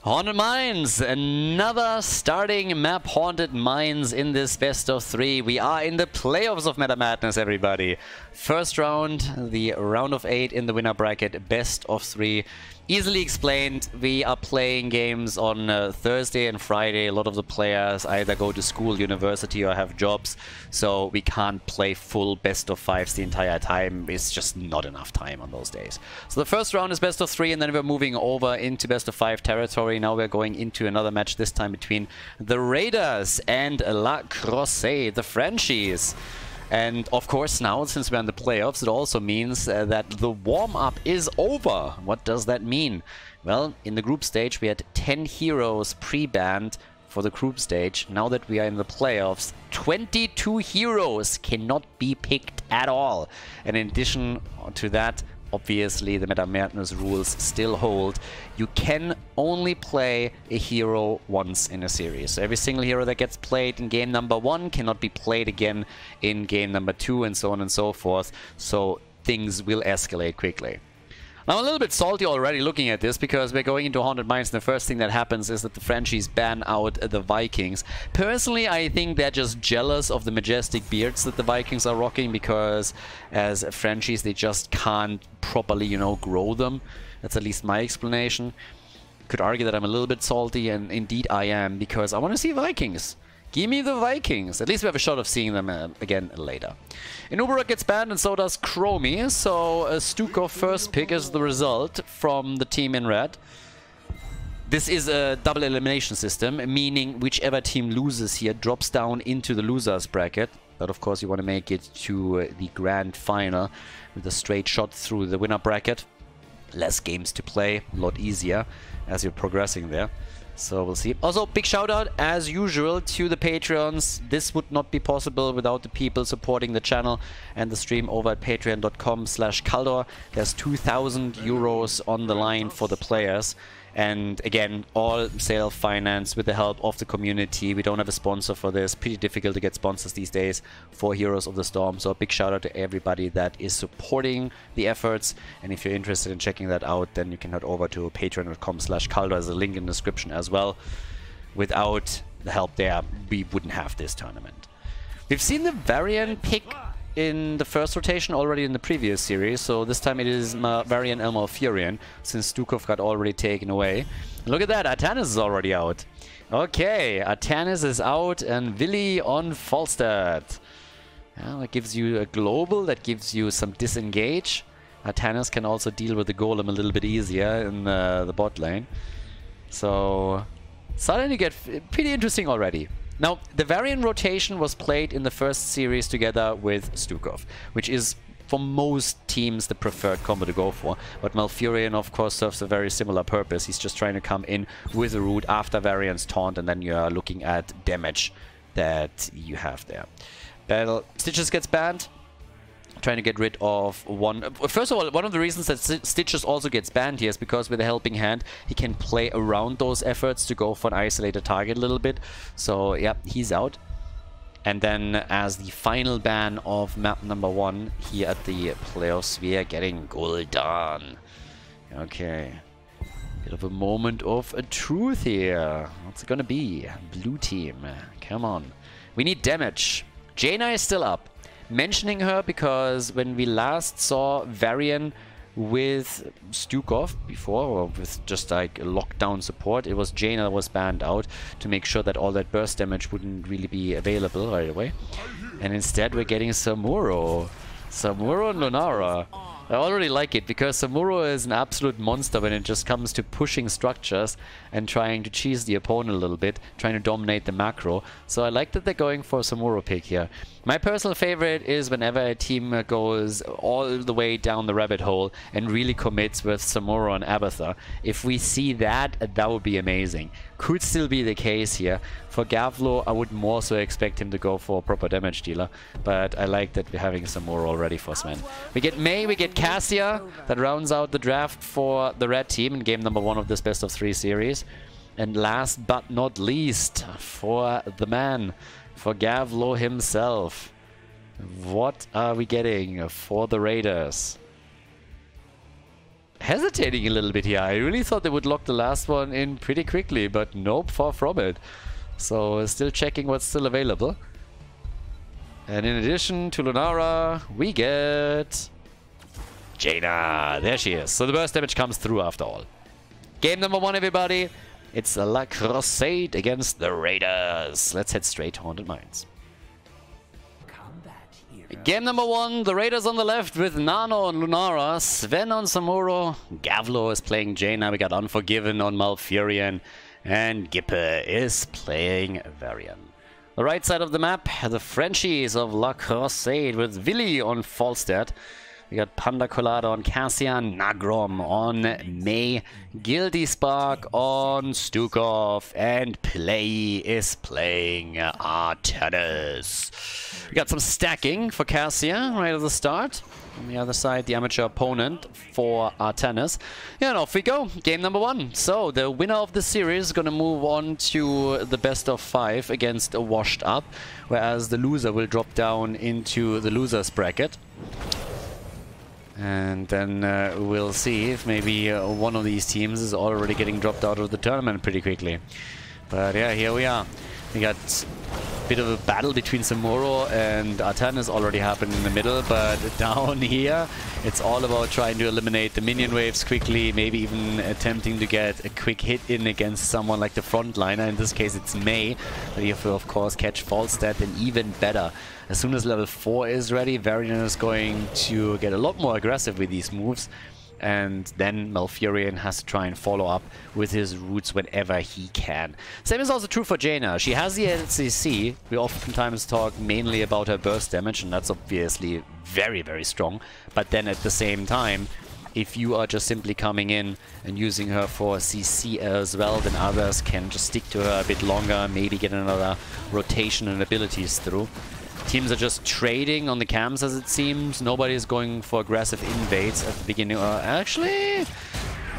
Haunted Mines, another starting map, Haunted Mines in this best of 3. We are in the playoffs of Meta Madness, everybody. First round, the round of 8 in the winner bracket, best of 3. Easily explained, we are playing games on Thursday and Friday. A lot of the players either go to school, university, or have jobs, so we can't play full best of 5s the entire time. It's just not enough time on those days. So the first round is best of 3, and then we're moving over into best of 5 territory. Now we're going into another match, this time between the Raiders and La Croissade, the Frenchies. And of course now, since we're in the playoffs, it also means that the warm-up is over. What does that mean? Well, in the group stage we had 10 heroes pre-banned for the group stage. Now that we are in the playoffs, 22 heroes cannot be picked at all. And in addition to that, obviously the Meta Madness rules still hold. You can only play a hero once in a series. So every single hero that gets played in game number 1 cannot be played again in game number 2, and so on and so forth. So things will escalate quickly. Now, I'm a little bit salty already looking at this, because we're going into Haunted Mines and the first thing that happens is that the Frenchies ban out the Vikings. Personally, I think they're just jealous of the majestic beards that the Vikings are rocking, because as Frenchies they just can't properly, you know, grow them. That's at least my explanation. Could argue that I'm a little bit salty, and indeed I am, because I want to see Vikings. Give me the Vikings. At least we have a shot of seeing them again later. Inubera gets banned, and so does Chromie. So Stukov first pick is the result from the team in red. This is a double elimination system, meaning whichever team loses here drops down into the losers bracket. But of course you want to make it to the grand final with a straight shot through the winner bracket. Less games to play, a lot easier as you're progressing there. So we'll see. Also, big shout out, as usual, to the Patreons. This would not be possible without the people supporting the channel and the stream over at patreon.com/Khaldor. There's 2,000 euros on the line for the players. And again, all self-financed with the help of the community. We don't have a sponsor for this. Pretty difficult to get sponsors these days for Heroes of the Storm. So a big shout out to everybody that is supporting the efforts. And if you're interested in checking that out, then you can head over to patreon.com/Khaldor. There's a link in the description as well. Without the help there, we wouldn't have this tournament. We've seen the Varian pick in the first rotation already in the previous series, so this time it is Varian Elmo Furion, since Stukov got already taken away. Look at that, Artanis is already out. Okay, Artanis is out, and Willy on Falstad. Yeah, that gives you a global, that gives you some disengage. Artanis can also deal with the golem a little bit easier in the bot lane. So, starting to get pretty interesting already. Now, the Varian rotation was played in the first series together with Stukov, which is for most teams the preferred combo to go for. But Malfurion, of course, serves a very similar purpose. He's just trying to come in with a root after Varian's taunt, and then you're looking at damage that you have there. Battle Stitches gets banned. Trying to get rid of one. First of all, one of the reasons that Stitches also gets banned here is because with a helping hand he can play around those efforts to go for an isolated target a little bit. So yeah, he's out. And then as the final ban of map number 1 here at the playoffs, we are getting Gul'dan. Okay, bit of a moment of truth here. What's it gonna be? Blue team, come on. We need damage. Jaina is still up. Mentioning her because when we last saw Varian with Stukov before, or with just like lockdown support, it was Jaina that was banned out to make sure that all that burst damage wouldn't really be available right away. And instead we're getting Samuro. Samuro and Lunara. I already like it, because Samuro is an absolute monster when it just comes to pushing structures and trying to cheese the opponent a little bit, trying to dominate the macro. So I like that they're going for a Samuro pick here. My personal favorite is whenever a team goes all the way down the rabbit hole and really commits with Samuro and Abathur. If we see that, that would be amazing. Could still be the case here. For Gavlo, I would more so expect him to go for a proper damage dealer, but I like that we're having Samuro already for Sven. We get Mei, we get Cassia. That rounds out the draft for the red team in game number 1 of this best of 3 series. And last but not least, for the man, for Gavlo himself, what are we getting for the Raiders? hesitating a little bit here. I really thought they would lock the last one in pretty quickly, but nope, far from it. So still checking what's still available. And in addition to Lunara, we get Jaina. There she is. So the burst damage comes through after all. Game number 1, everybody. It's La Croissade against the Raiders. Let's head straight to Haunted Mines. Game number 1, the Raiders on the left with Nano and Lunara, Sven on Samuro, Gavlo is playing Jaina, we got Unforgiven on Malfurion, and Gippe is playing Varian. The right side of the map, the Frenchies of La Croissade with Willy on Falstad. We got Panda Colada on Cassian, Nagrom on May, Guilty Spark on Stukov, and Play is playing Artanis. We got some stacking for Cassian right at the start. On the other side, the amateur opponent for Artanis. Yeah, and off we go. Game number 1. So, the winner of the series is going to move on to the best of 5 against a washed up, whereas the loser will drop down into the loser's bracket. And then we'll see if maybe one of these teams is already getting dropped out of the tournament pretty quickly. But yeah, here we are. We got a bit of a battle between Samuro and Artanis already happened in the middle, but down here it's all about trying to eliminate the minion waves quickly, maybe even attempting to get a quick hit in against someone like the frontliner. In this case it's May, but you have to of course catch Falstad, and even better, as soon as level 4 is ready, Varian is going to get a lot more aggressive with these moves. And then Malfurion has to try and follow up with his roots whenever he can. Same is also true for Jaina. She has the LCC. We oftentimes talk mainly about her burst damage, and that's obviously very, very strong. But then at the same time, if you are just simply coming in and using her for CC as well, then others can just stick to her a bit longer, maybe get another rotation and abilities through. Teams are just trading on the camps, as it seems. Nobody is going for aggressive invades at the beginning. Actually,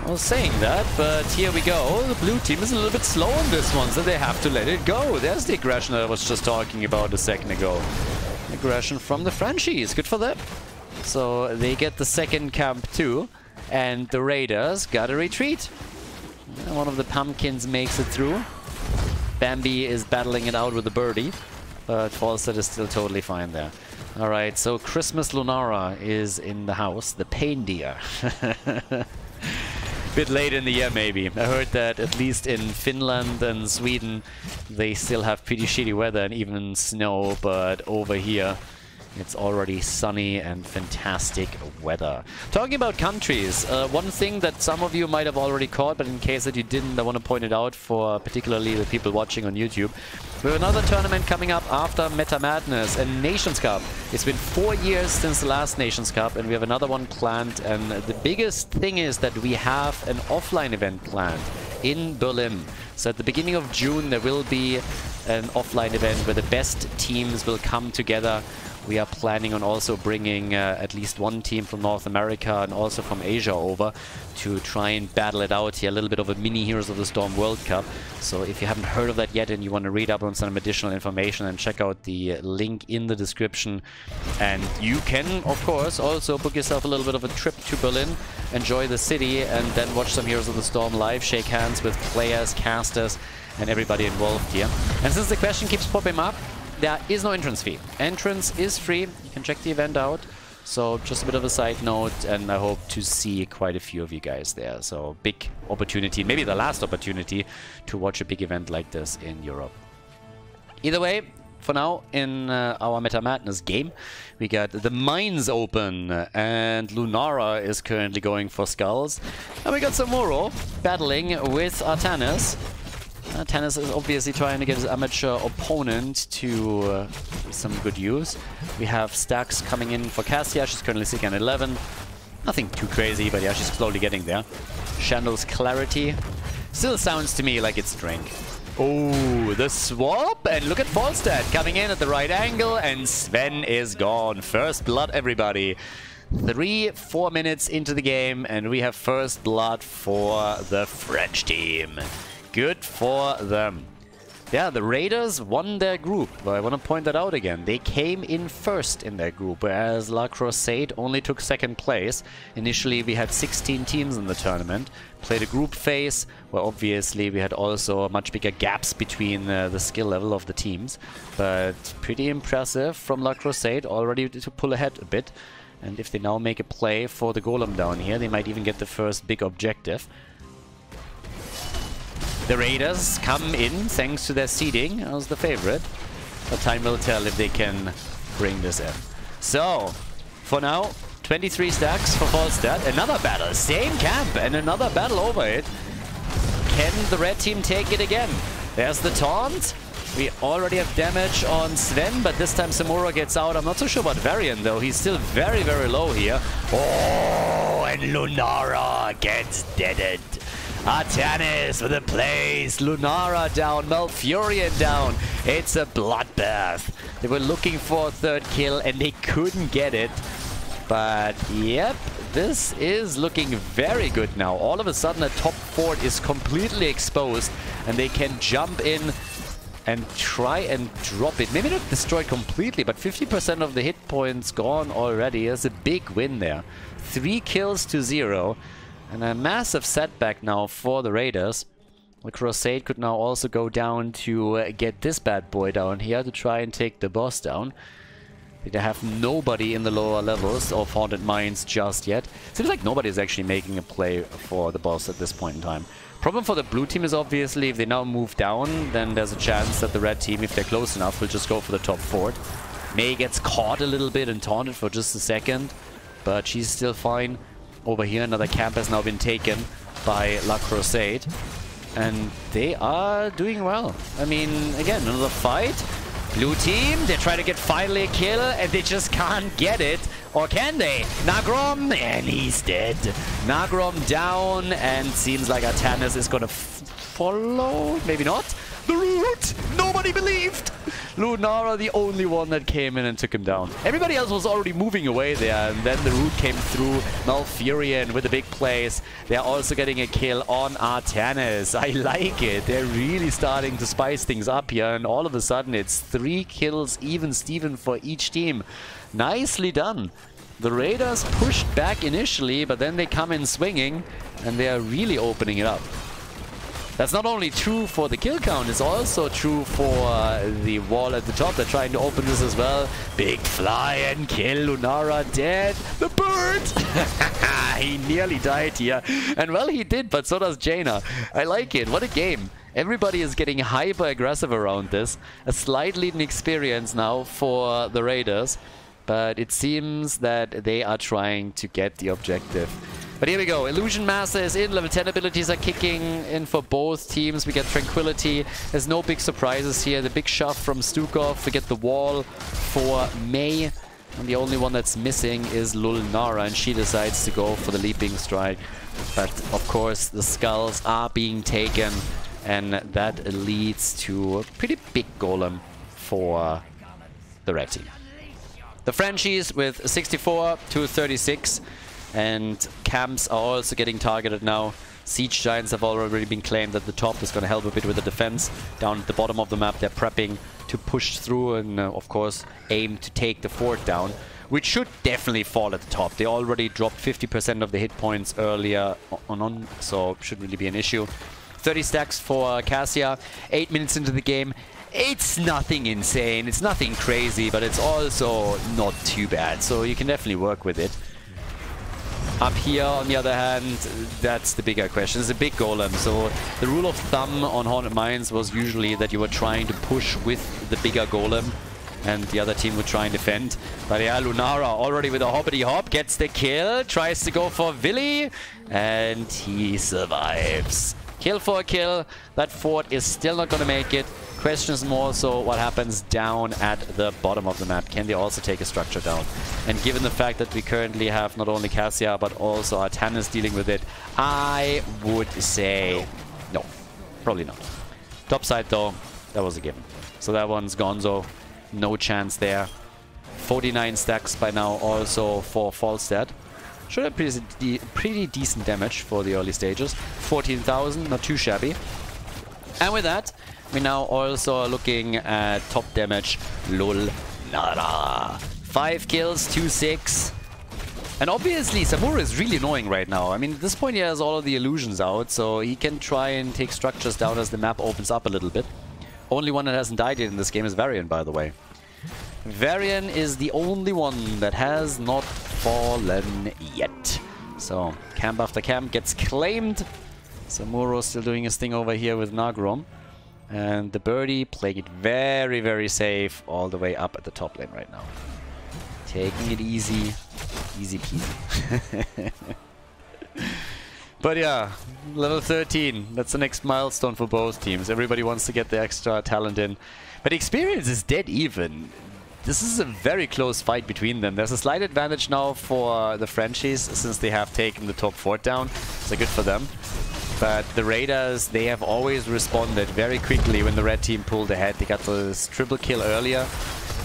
I was saying that, but here we go. The blue team is a little bit slow on this one, so they have to let it go. There's the aggression that I was just talking about a second ago. Aggression from the Frenchies. Good for them. So they get the second camp too, and the Raiders got a retreat. One of the pumpkins makes it through. Bambi is battling it out with the birdie. But Falstad is still totally fine there. Alright, so Christmas Lunara is in the house. The pain deer. Bit late in the year, maybe. I heard that at least in Finland and Sweden, they still have pretty shitty weather and even snow. But over here, it's already sunny and fantastic weather. Talking about countries, one thing that some of you might have already caught, but in case that you didn't, I want to point it out for particularly the people watching on YouTube. We have another tournament coming up after Meta Madness, a Nations Cup. It's been 4 years since the last Nations Cup, and we have another one planned. And the biggest thing is that we have an offline event planned in Berlin. So at the beginning of June, there will be an offline event where the best teams will come together. We are planning on also bringing at least one team from North America and also from Asia over to try and battle it out here. A little bit of a mini Heroes of the Storm World Cup. So if you haven't heard of that yet and you want to read up on some additional information, then check out the link in the description. And you can, of course, also book yourself a little bit of a trip to Berlin, enjoy the city, and then watch some Heroes of the Storm live, shake hands with players, casters, and everybody involved here. And since the question keeps popping up, there is no entrance fee. Entrance is free. You can check the event out. So just a bit of a side note, and I hope to see quite a few of you guys there. So big opportunity, maybe the last opportunity to watch a big event like this in Europe. Either way, for now, in our Meta Madness game, we got the Mines open, and Lunara is currently going for Skulls. And we got Samuro battling with Artanis. Artanis is obviously trying to get his amateur opponent to some good use. We have stacks coming in for Cassia. She's currently sitting at 11. Nothing too crazy, but yeah, she's slowly getting there. Shandal's Clarity still sounds to me like it's Drink. Oh, the swap, and look at Falstad coming in at the right angle, and Sven is gone. First blood, everybody. 3-4 minutes into the game, and we have first blood for the French team. Good for them. Yeah, the Raiders won their group. I want to point that out again. They came in first in their group, whereas La Croissade only took second place. Initially, we had 16 teams in the tournament. Played a group phase, where obviously we had also much bigger gaps between the skill level of the teams. But pretty impressive from La Croissade, already to pull ahead a bit. And if they now make a play for the Golem down here, they might even get the first big objective. The Raiders come in thanks to their seeding as the favorite. But time will tell if they can bring this in. So, for now, 23 stacks for Falstad. Another battle, same camp, and another battle over it. Can the red team take it again? There's the taunt. We already have damage on Sven, but this time Samura gets out. I'm not so sure about Varian, though. He's still very, very low here. Oh, and Lunara gets deaded. Artanis with a place. Lunara down. Malfurion down. It's a bloodbath. They were looking for a third kill, and they couldn't get it. But, yep, this is looking very good now. All of a sudden, the top fort is completely exposed, and they can jump in and try and drop it. Maybe not destroy completely, but 50% of the hit points gone already. That's a big win there. 3 kills to 0. And a massive setback now for the Raiders. The Croissade could now also go down to get this bad boy down here to try and take the boss down. They have nobody in the lower levels of Haunted Mines just yet. Seems like nobody is actually making a play for the boss at this point in time. Problem for the blue team is obviously if they now move down, then there's a chance that the red team, if they're close enough, will just go for the top fort. Mei gets caught a little bit and taunted for just a second, but she's still fine. Over here, another camp has now been taken by La Croissade, and they are doing well. I mean, again, another fight. Blue team, they try to get finally a kill, and they just can't get it. Or can they? Nagrom, and he's dead. Nagrom down, and seems like Artanis is gonna follow. Maybe not. The root! Nobody believed! Lunara, the only one that came in and took him down. Everybody else was already moving away there, and then the root came through. Malfurion with a big place. They're also getting a kill on Artanis. I like it. They're really starting to spice things up here, and all of a sudden it's 3 kills even Steven for each team. Nicely done. The Raiders pushed back initially, but then they come in swinging, and they are really opening it up. That's not only true for the kill count, it's also true for the wall at the top. They're trying to open this as well. Big fly and kill. Lunara dead. The bird! He nearly died here. And well, he did, but so does Jaina. I like it. What a game. Everybody is getting hyper-aggressive around this. A slight leading experience now for the Raiders. But it seems that they are trying to get the objective. But here we go. Illusion Master is in. Level 10 abilities are kicking in for both teams. We get Tranquility. There's no big surprises here. The big shove from Stukov. We get the wall for Mei. And the only one that's missing is Lunara, and she decides to go for the Leaping Strike. But of course, the skulls are being taken, and that leads to a pretty big golem for the red team. The Frenchies with 64 to 36. And camps are also getting targeted now. Siege Giants have already been claimed at the top. Is going to help a bit with the defense. Down at the bottom of the map, they're prepping to push through and, of course, aim to take the fort down, which should definitely fall at the top. They already dropped 50% of the hit points earlier on, so should really be an issue. 30 stacks for Cassia. 8 minutes into the game. It's nothing insane. It's nothing crazy, but it's also not too bad. So you can definitely work with it. Up here, on the other hand, that's the bigger question. It's a big golem, so the rule of thumb on Haunted Mines was usually that you were trying to push with the bigger golem, and the other team would try and defend. But yeah, Lunara already with a hoppity hop gets the kill, tries to go for Willy, and he survives. Kill for a kill. That fort is still not going to make it. Question is more so what happens down at the bottom of the map. Can they also take a structure down? And given the fact that we currently have not only Cassia but also Artanis dealing with it, I would say no. Probably not. Top side though, that was a given. So that one's Gonzo. No chance there. 49 stacks by now also for Falstad. Should have pretty decent damage for the early stages. 14,000, not too shabby. And with that, We now also are looking at top damage. Lol. Nada. 5 kills, 2-6. And obviously, Samuro is really annoying right now. I mean, at this point he has all of the illusions out, so he can try and take structures down as the map opens up a little bit. Only one that hasn't died yet in this game is Varian, by the way. Varian is the only one that has not fallen yet. So, camp after camp gets claimed. Samuro still doing his thing over here with Nagrom. And the birdie playing it very, very safe all the way up at the top lane right now. Taking it easy. Easy peasy. But yeah, level 13. That's the next milestone for both teams. Everybody wants to get the extra talent in. But experience is dead even. This is a very close fight between them. There's a slight advantage now for the Frenchies since they have taken the top 4 down. So good for them. But the Raiders, they have always responded very quickly when the red team pulled ahead. They got this triple kill earlier.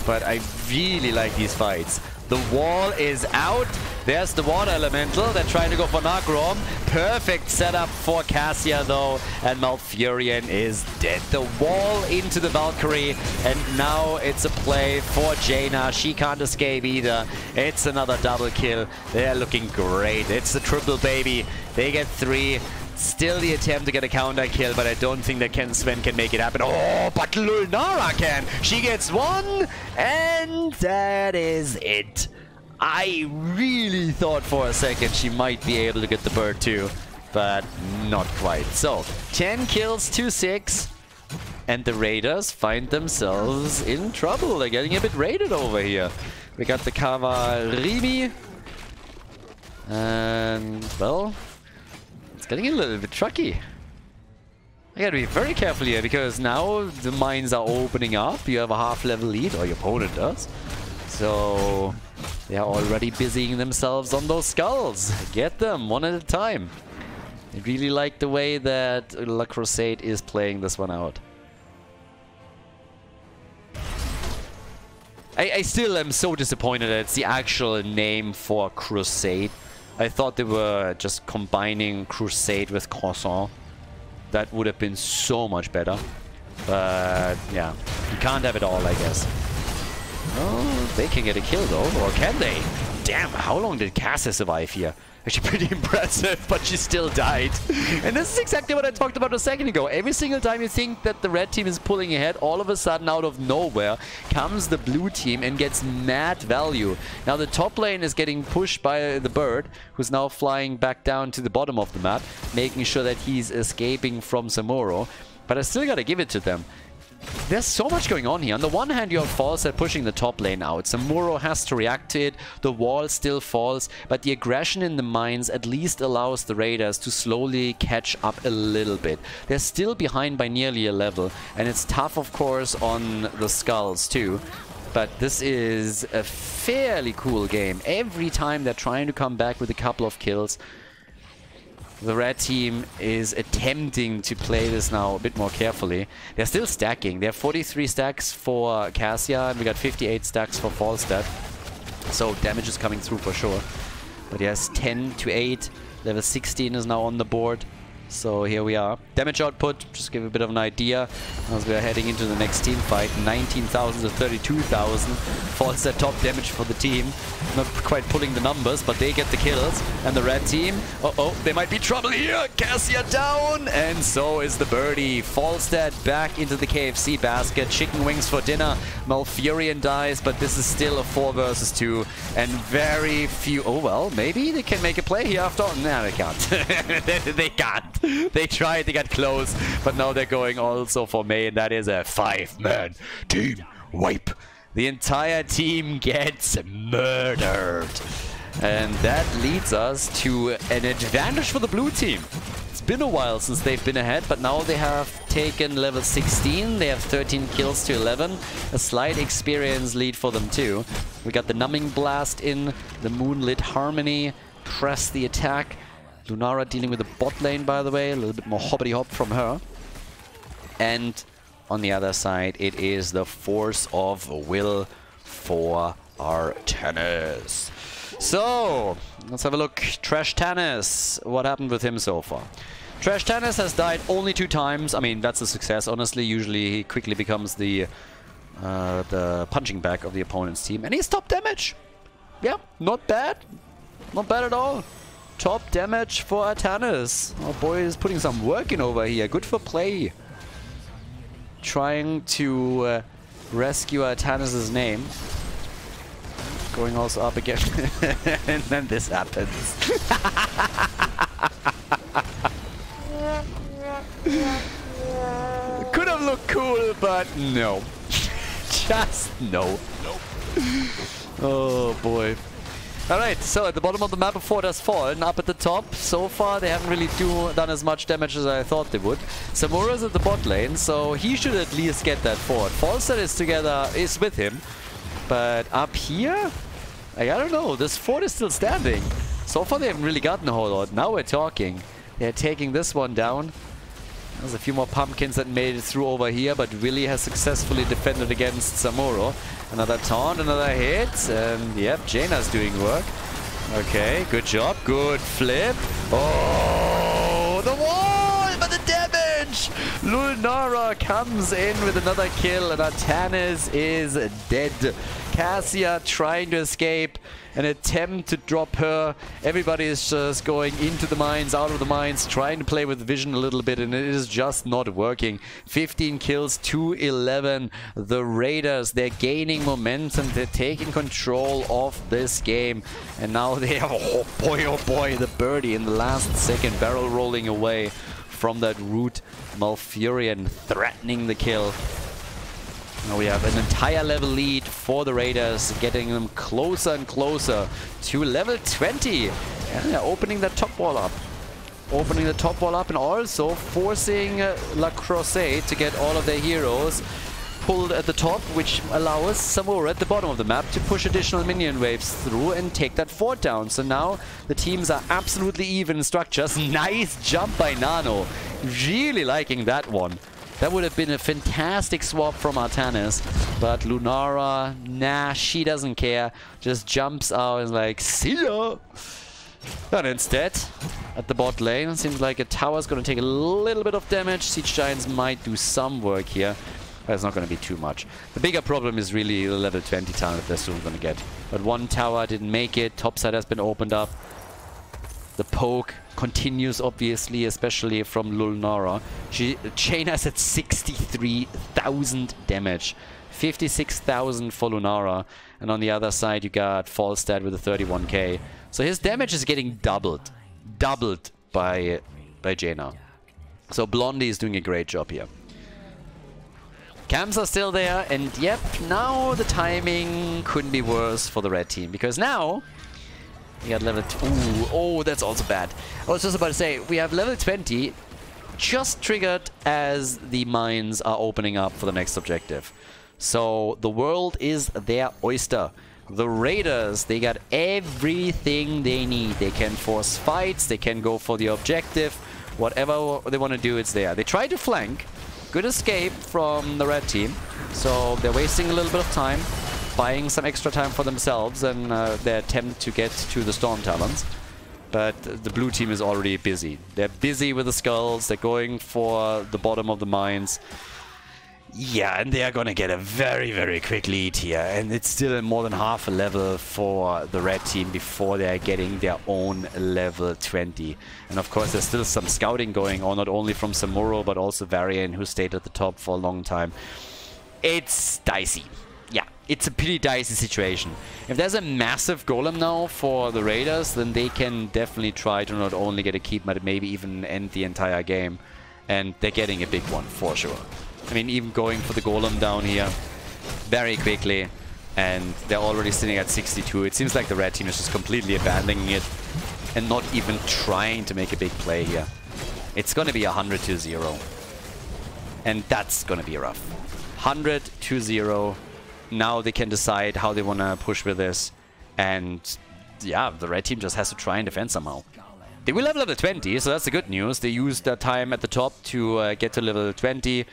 But I really like these fights. The wall is out. There's the water elemental. They're trying to go for Nagrom. Perfect setup for Cassia though. And Malfurion is dead. The wall into the Valkyrie. And now it's a play for Jaina. She can't escape either. It's another double kill. They're looking great. It's the triple baby. They get 3. Still the attempt to get a counter kill, but I don't think that Sven can make it happen. Oh, but Lunara can! She gets 1, and that is it. I really thought for a second she might be able to get the bird too, but not quite. So, 10 kills, 2-6, and the Raiders find themselves in trouble. They're getting a bit raided over here. We got the Cavalry, and, well, it's getting a little bit tricky. I gotta be very careful here because now the mines are opening up. You have a half-level lead, or your opponent does. So they are already busying themselves on those skulls. Get them one at a time. I really like the way that La Croissade is playing this one out. I still am so disappointed that it's the actual name for Crusade. I thought they were just combining Crusade with Croissant. That would have been so much better. But yeah, you can't have it all, I guess. Oh, they can get a kill though, or can they? Damn, how long did Cassia survive here? Actually pretty impressive, but she still died. And this is exactly what I talked about a second ago. Every single time you think that the red team is pulling ahead, all of a sudden out of nowhere comes the blue team and gets mad value. Now the top lane is getting pushed by the bird, who's now flying back down to the bottom of the map, making sure that he's escaping from Samuro. But I still gotta give it to them. There's so much going on here. On the one hand, you have Falset pushing the top lane out. Samuro has to react to it. The wall still falls. But the aggression in the mines at least allows the Raiders to slowly catch up a little bit. They're still behind by nearly a level. And it's tough, of course, on the skulls too. But this is a fairly cool game. Every time they're trying to come back with a couple of kills, the red team is attempting to play this now a bit more carefully. They're still stacking. They have 43 stacks for Cassia, and we got 58 stacks for Falstad. So damage is coming through for sure. But yes, 10 to 8. Level 16 is now on the board. So here we are. Damage output, just give a bit of an idea as we are heading into the next team fight. 19,000 to 32,000. Falstad top damage for the team. Not quite pulling the numbers, but they get the kills. And the red team, uh-oh, there might be trouble here. Cassia down, and so is the birdie. Falstad back into the KFC basket. Chicken wings for dinner. Malfurion dies, but this is still a 4 versus 2. And very few... Oh, well, maybe they can make a play here after all. Nah, they can't. They can't. They tried, they got close, but now they're going also for Mei, and that is a 5-man team wipe. The entire team gets murdered. And that leads us to an advantage for the blue team. It's been a while since they've been ahead, but now they have taken level 16. They have 13 kills to 11. A slight experience lead for them too. We got the Numbing Blast in, the Moonlit Harmony, press the attack. Lunara dealing with the bot lane, by the way. A little bit more hoppity-hop from her. And on the other side, it is the Force of Will for Artanis. So, let's have a look. Trash Tanis. What happened with him so far? Trash Tannis has died only 2 times. I mean, that's a success, honestly. Usually he quickly becomes the punching bag of the opponent's team. And he's top damage. Yeah, not bad. Not bad at all. Top damage for Tannis. Our boy is putting some work in over here. Good for play. Trying to rescue Tannis' name. Going also up again. And then this happens. Could have looked cool, but no. Just no. Nope. Oh boy. Alright, so at the bottom of the map a fort has fallen. Up at the top, so far they haven't really done as much damage as I thought they would. Samura's at the bot lane, so he should at least get that fort. Falstad is with him. But up here, I don't know, this fort is still standing. So far they haven't really gotten a whole lot. Now we're talking. They're taking this one down. There's a few more pumpkins that made it through over here, but Willy has successfully defended against Samuro. Another taunt, another hit, and yep, Jaina's doing work. Okay, good job, good flip. Oh, the wall, but the damage! Lunara comes in with another kill, and Tannis is dead. Cassia trying to escape, an attempt to drop her. Everybody is just going into the mines, out of the mines, trying to play with vision a little bit, and it is just not working. 15 kills to 11. The Raiders, they're gaining momentum, they're taking control of this game, and now they have, oh boy, the birdie in the last second, barrel rolling away from that root. Malfurion threatening the kill. Now we have an entire level lead for the Raiders, getting them closer and closer to level 20. And they're opening that top wall up. Opening the top wall up and also forcing La Croissade to get all of their heroes pulled at the top, which allows Samura at the bottom of the map to push additional minion waves through and take that fort down. So now the teams are absolutely even in structures. Nice jump by Nano. Really liking that one. That would have been a fantastic swap from Tannis, but Lunara, nah, she doesn't care. Just jumps out and is like, see ya! And instead, at the bot lane, it seems like a tower's gonna take a little bit of damage. Siege Giants might do some work here, but it's not gonna be too much. The bigger problem is really the level 20 talent they're soon gonna get. But one tower didn't make it, topside has been opened up. The poke continues, obviously, especially from Lunara. Jaina's at 63,000 damage. 56,000 for Lunara. And on the other side, you got Falstad with a 31k. So his damage is getting doubled. Doubled by Jaina. So Blondie is doing a great job here. Camps are still there. And yep, now the timing couldn't be worse for the red team. Because now we got level 2. Ooh, oh, that's also bad. I was just about to say, we have level 20 just triggered as the mines are opening up for the next objective. So the world is their oyster. The Raiders, they got everything they need. They can force fights, they can go for the objective. Whatever they want to do, it's there. They try to flank. Good escape from the red team. So they're wasting a little bit of time, buying some extra time for themselves and their attempt to get to the Storm Talons. But the blue team is already busy. They're busy with the skulls, they're going for the bottom of the mines. Yeah, and they are gonna get a very, very quick lead here. And it's still more than half a level for the red team before they're getting their own level 20. And of course, there's still some scouting going on, not only from Samuro, but also Varian, who stayed at the top for a long time. It's dicey. Yeah, it's a pretty dicey situation. If there's a massive golem now for the Raiders, then they can definitely try to not only get a keep, but maybe even end the entire game. And they're getting a big one, for sure. I mean, even going for the golem down here very quickly, and they're already sitting at 62. It seems like the red team is just completely abandoning it and not even trying to make a big play here. It's going to be 100-0. And that's going to be rough. 100-0. Now they can decide how they want to push with this. And yeah, the red team just has to try and defend somehow. They will have level 20, so that's the good news. They used their time at the top to get to level 20.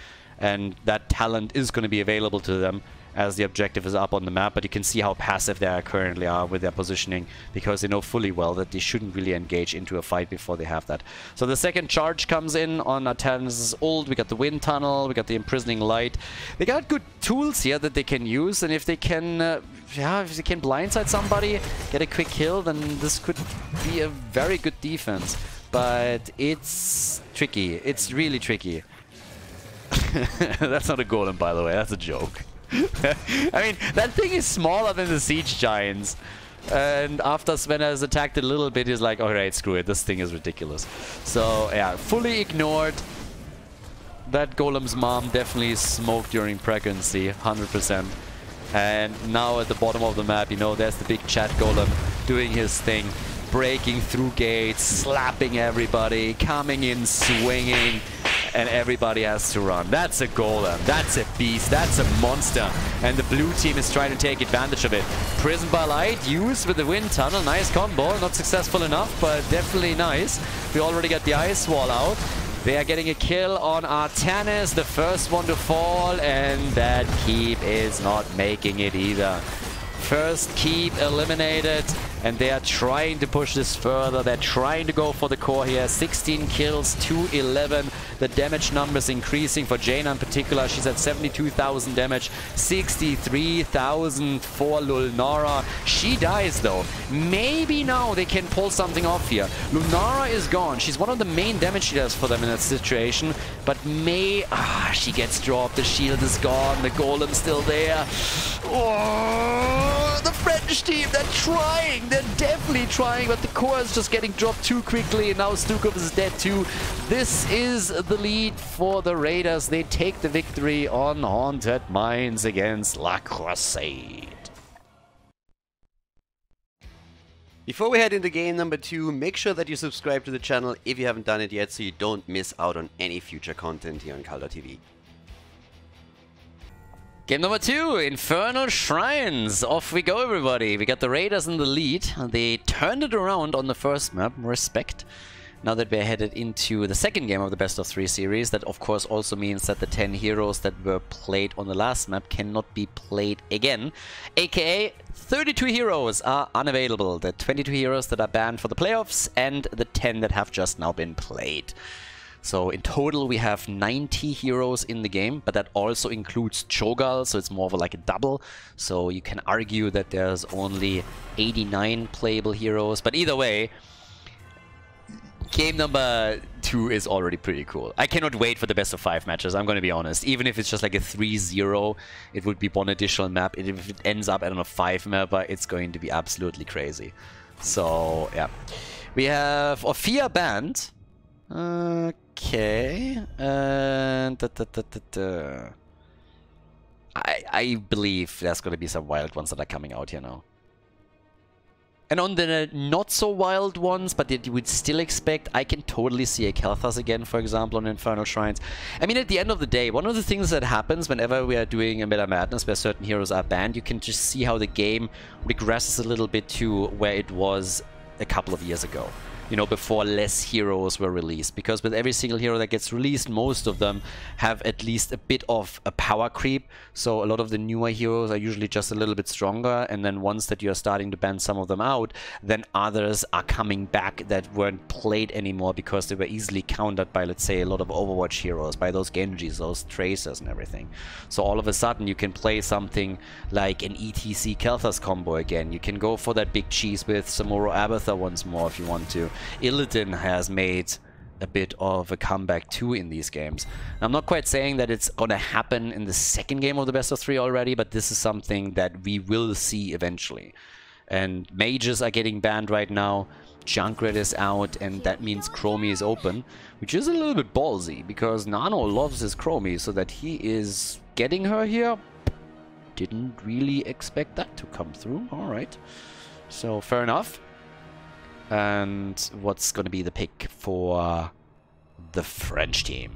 And that talent is going to be available to them. as the objective is up on the map, but you can see how passive they currently are with their positioning, because they know fully well that they shouldn't really engage into a fight before they have that. So the second charge comes in on Artanis' ult. We got the wind tunnel, we got the imprisoning light. They got good tools here that they can use, and if they can if they can blindside somebody, get a quick kill, then this could be a very good defense. But it's tricky. It's really tricky. That's not a golem, by the way. That's a joke. I mean, that thing is smaller than the siege giants. And after Sven has attacked a little bit, he's like, alright, screw it. This thing is ridiculous. So, yeah, fully ignored. That golem's mom definitely smoked during pregnancy, 100%. And now at the bottom of the map, you know, there's the big chat golem doing his thing. Breaking through gates, slapping everybody, coming in, swinging, and everybody has to run. That's a golem, that's a beast, that's a monster. And the blue team is trying to take advantage of it. Prison by Light used with the wind tunnel, nice combo, not successful enough, but definitely nice. We already got the ice wall out. They are getting a kill on Artanis, the first one to fall, and that keep is not making it either. First keep eliminated, and they are trying to push this further. They're trying to go for the core here. 16 kills to 11. The damage numbers increasing for Jaina in particular. She's at 72,000 damage, 63,000 for Lunara. She dies though. Maybe now they can pull something off here. Lunara is gone. She's one of the main damage dealers for them in that situation. But she gets dropped. The shield is gone. The golem's still there. Oh, the French team, they're trying. They're definitely trying, but the core is just getting dropped too quickly, and now Stukov is dead too. This is the lead for the Raiders. They take the victory on Haunted Mines against La Croissade. Before we head into game number 2, make sure that you subscribe to the channel if you haven't done it yet, so you don't miss out on any future content here on Khaldor TV. Game number 2, Infernal Shrines. Off we go, everybody. We got the Raiders in the lead. They turned it around on the first map. Respect. Now that we're headed into the second game of the best of 3 series, that of course also means that the 10 heroes that were played on the last map cannot be played again. AKA 32 heroes are unavailable. The 22 heroes that are banned for the playoffs and the 10 that have just now been played. So in total we have 90 heroes in the game, but that also includes Cho'Gall, so it's more of like a double. So you can argue that there's only 89 playable heroes, but either way, game number 2 is already pretty cool. I cannot wait for the best of 5 matches, I'm going to be honest. Even if it's just like a 3-0, it would be one additional map. If it ends up, I don't know, 5-mapper, it's going to be absolutely crazy. So, yeah. We have Ophia banned. Okay, and I believe there's going to be some wild ones that are coming out here now. And on the not so wild ones, but that you would still expect, I can totally see a Kel'Thas again, for example, on Infernal Shrines. I mean, at the end of the day, one of the things that happens whenever we are doing a Meta Madness where certain heroes are banned, you can just see how the game regresses a little bit to where it was a couple of years ago. You know, before less heroes were released. Because with every single hero that gets released, most of them have at least a bit of a power creep. So a lot of the newer heroes are usually just a little bit stronger. And then once that you're starting to ban some of them out, then others are coming back that weren't played anymore because they were easily countered by, let's say, a lot of Overwatch heroes, by those Genjis, those Tracers and everything. So all of a sudden you can play something like an ETC Kel'Thas combo again. You can go for that big cheese with Samuro Abathur once more if you want to. Illidan has made a bit of a comeback too in these games. I'm not quite saying that it's gonna happen in the second game of the best of 3 already, but this is something that we will see eventually. And mages are getting banned right now, Junkrat is out, and that means Chromie is open, which is a little bit ballsy, because Nano loves his Chromie, so that he is getting her here. Didn't really expect that to come through. Alright, so fair enough. And what's going to be the pick for the French team?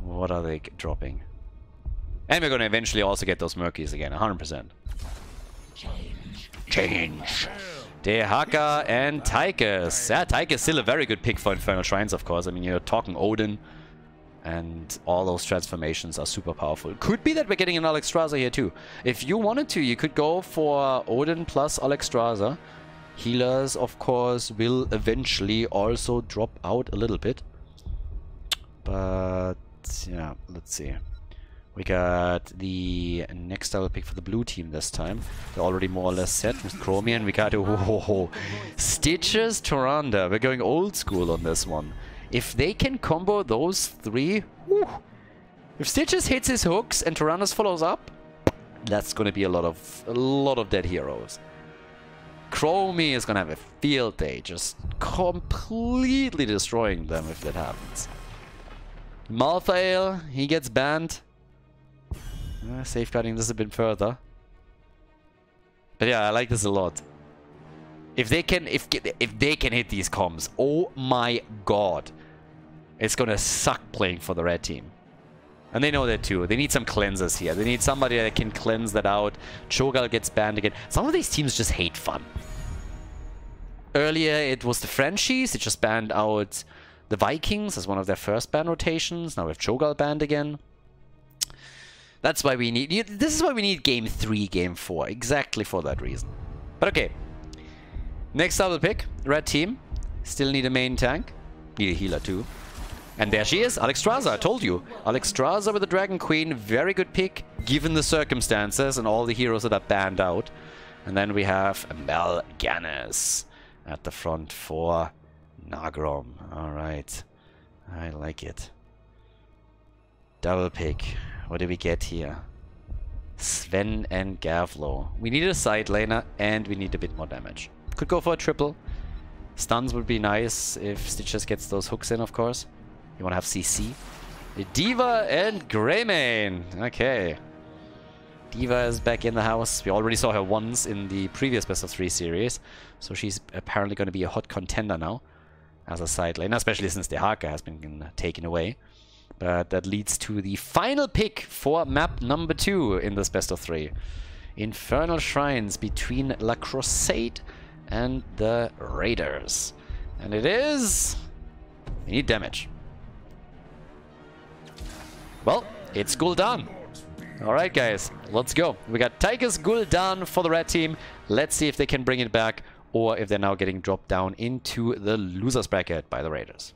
What are they dropping? And we're going to eventually also get those Murkies again, 100%. Change. Dehaka and Tychus. Yeah, Tychus is still a very good pick for Infernal Shrines, of course. I mean, you're talking Odin. And all those transformations are super powerful. Could be that we're getting an Alexstrasza here too. If you wanted to, you could go for Odin plus Alexstrasza. Healers, of course, will eventually also drop out a little bit. But, yeah, let's see. We got the next double pick for the blue team this time. They're already more or less set with Chromium. We got Stitches, Tyrande. We're going old school on this one. If they can combo those three, whew. If Stitches hits his hooks and Tyrannos follows up, that's going to be a lot of dead heroes. Chromie is going to have a field day, just completely destroying them if that happens. Malthael, he gets banned. Safeguarding this a bit further. But yeah, I like this a lot. If they can hit these comms, oh my god. It's gonna suck playing for the red team. And they know that too. They need some cleansers here. They need somebody that can cleanse that out. Cho'Gall gets banned again. Some of these teams just hate fun. Earlier it was the Frenchies. It just banned out the Vikings as one of their first ban rotations. Now we have Cho'Gall banned again. That's why we need... This is why we need Game 3, Game 4. Exactly for that reason. But okay. Next double pick. Red team. Still need a main tank. Need a healer too. And there she is. Alexstrasza, I told you. Alexstrasza with the Dragon Queen. Very good pick, given the circumstances and all the heroes that are banned out. And then we have Mal'Ganis at the front for Nagrom. Alright. I like it. Double pick. What do we get here? Sven and Gavlo. We need a side laner and we need a bit more damage. Could go for a triple. Stuns would be nice if Stitches gets those hooks in, of course. You want to have CC. D.Va and Greymane. Okay. D.Va is back in the house. We already saw her once in the previous Best of 3 series. So she's apparently going to be a hot contender now as a side laner, especially since the Hogger has been taken away. But that leads to the final pick for map number 2 in this Best of 3. Infernal Shrines between La Croissade and the Raiders. And it is... We need damage. Well, it's Gul'dan. Alright guys, let's go. We got Tychus Gul'dan for the red team. Let's see if they can bring it back or if they're now getting dropped down into the losers bracket by the Raiders.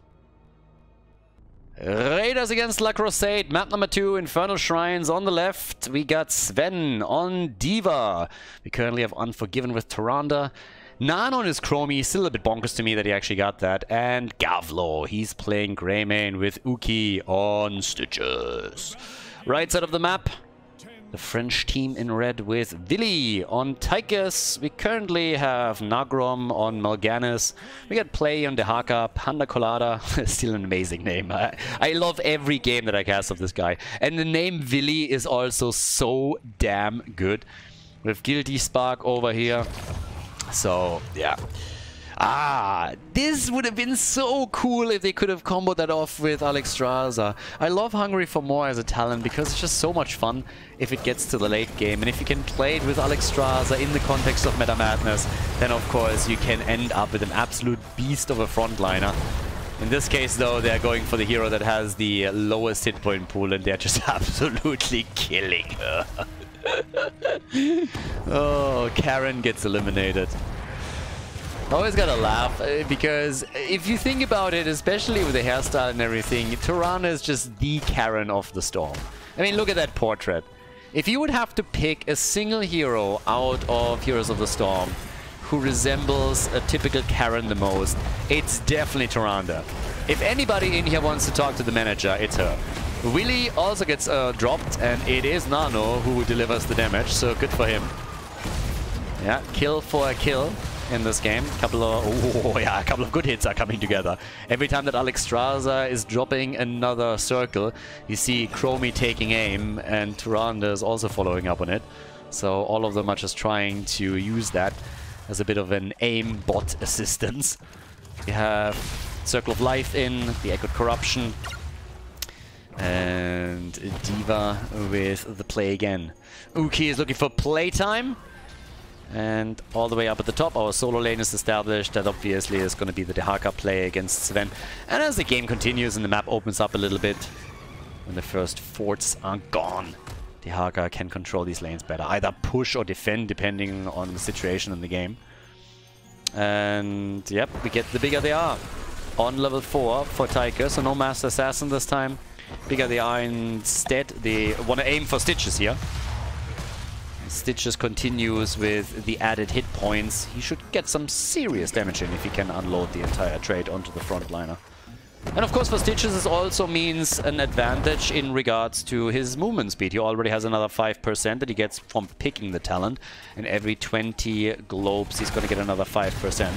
Raiders against La Croissade, map number 2, Infernal Shrines on the left. We got Sven on D.Va. We currently have Unforgiven with Tyrande. Nan on his Chromie, still a bit bonkers to me that he actually got that. And Gavlo, he's playing Greymane with Uki on Stitches. Right side of the map, the French team in red with Vili on Tychus. We currently have Nagrom on Mal'Ganis. We got Play on Dehaka, Panda Colada. Still an amazing name. I love every game that I cast of this guy. And the name Vili is also so damn good. With Guilty Spark over here. So, yeah. This would have been so cool if they could have comboed that off with Alexstrasza. I love Hungry for More as a talent because it's just so much fun if it gets to the late game. And if you can play it with Alexstrasza in the context of Meta Madness, then of course you can end up with an absolute beast of a frontliner. In this case though, they're going for the hero that has the lowest hit point pool and they're just absolutely killing her. Oh, Karen gets eliminated. I always gotta laugh, because if you think about it, especially with the hairstyle and everything, Tyrande is just the Karen of the Storm. I mean, look at that portrait. If you would have to pick a single hero out of Heroes of the Storm who resembles a typical Karen the most, it's definitely Tyrande. If anybody in here wants to talk to the manager, it's her. Willy also gets dropped, and it is Nano who delivers the damage, so good for him. Yeah, kill for a kill in this game. A couple of good hits are coming together. Every time that Alexstrasza is dropping another circle, you see Chromie taking aim, and Tyrande is also following up on it. So all of them are just trying to use that as a bit of an aim bot assistance. We have Circle of Life in, the Echoed Corruption, and D.Va with the play again. Uki is looking for playtime. And all the way up at the top, our solo lane is established. That obviously is going to be the Dehaka play against Sven. And as the game continues and the map opens up a little bit, when the first forts are gone, the Hogger can control these lanes better. Either push or defend, depending on the situation in the game. And yep, we get the bigger they are. On level 4 for Tiger, so no Master Assassin this time. Bigger they are instead. They want to aim for Stitches here. Stitches continues with the added hit points. He should get some serious damage in if he can unload the entire trade onto the front liner. And of course for Stitches this also means an advantage in regards to his movement speed. He already has another 5% that he gets from picking the talent. And every 20 globes he's going to get another 5%.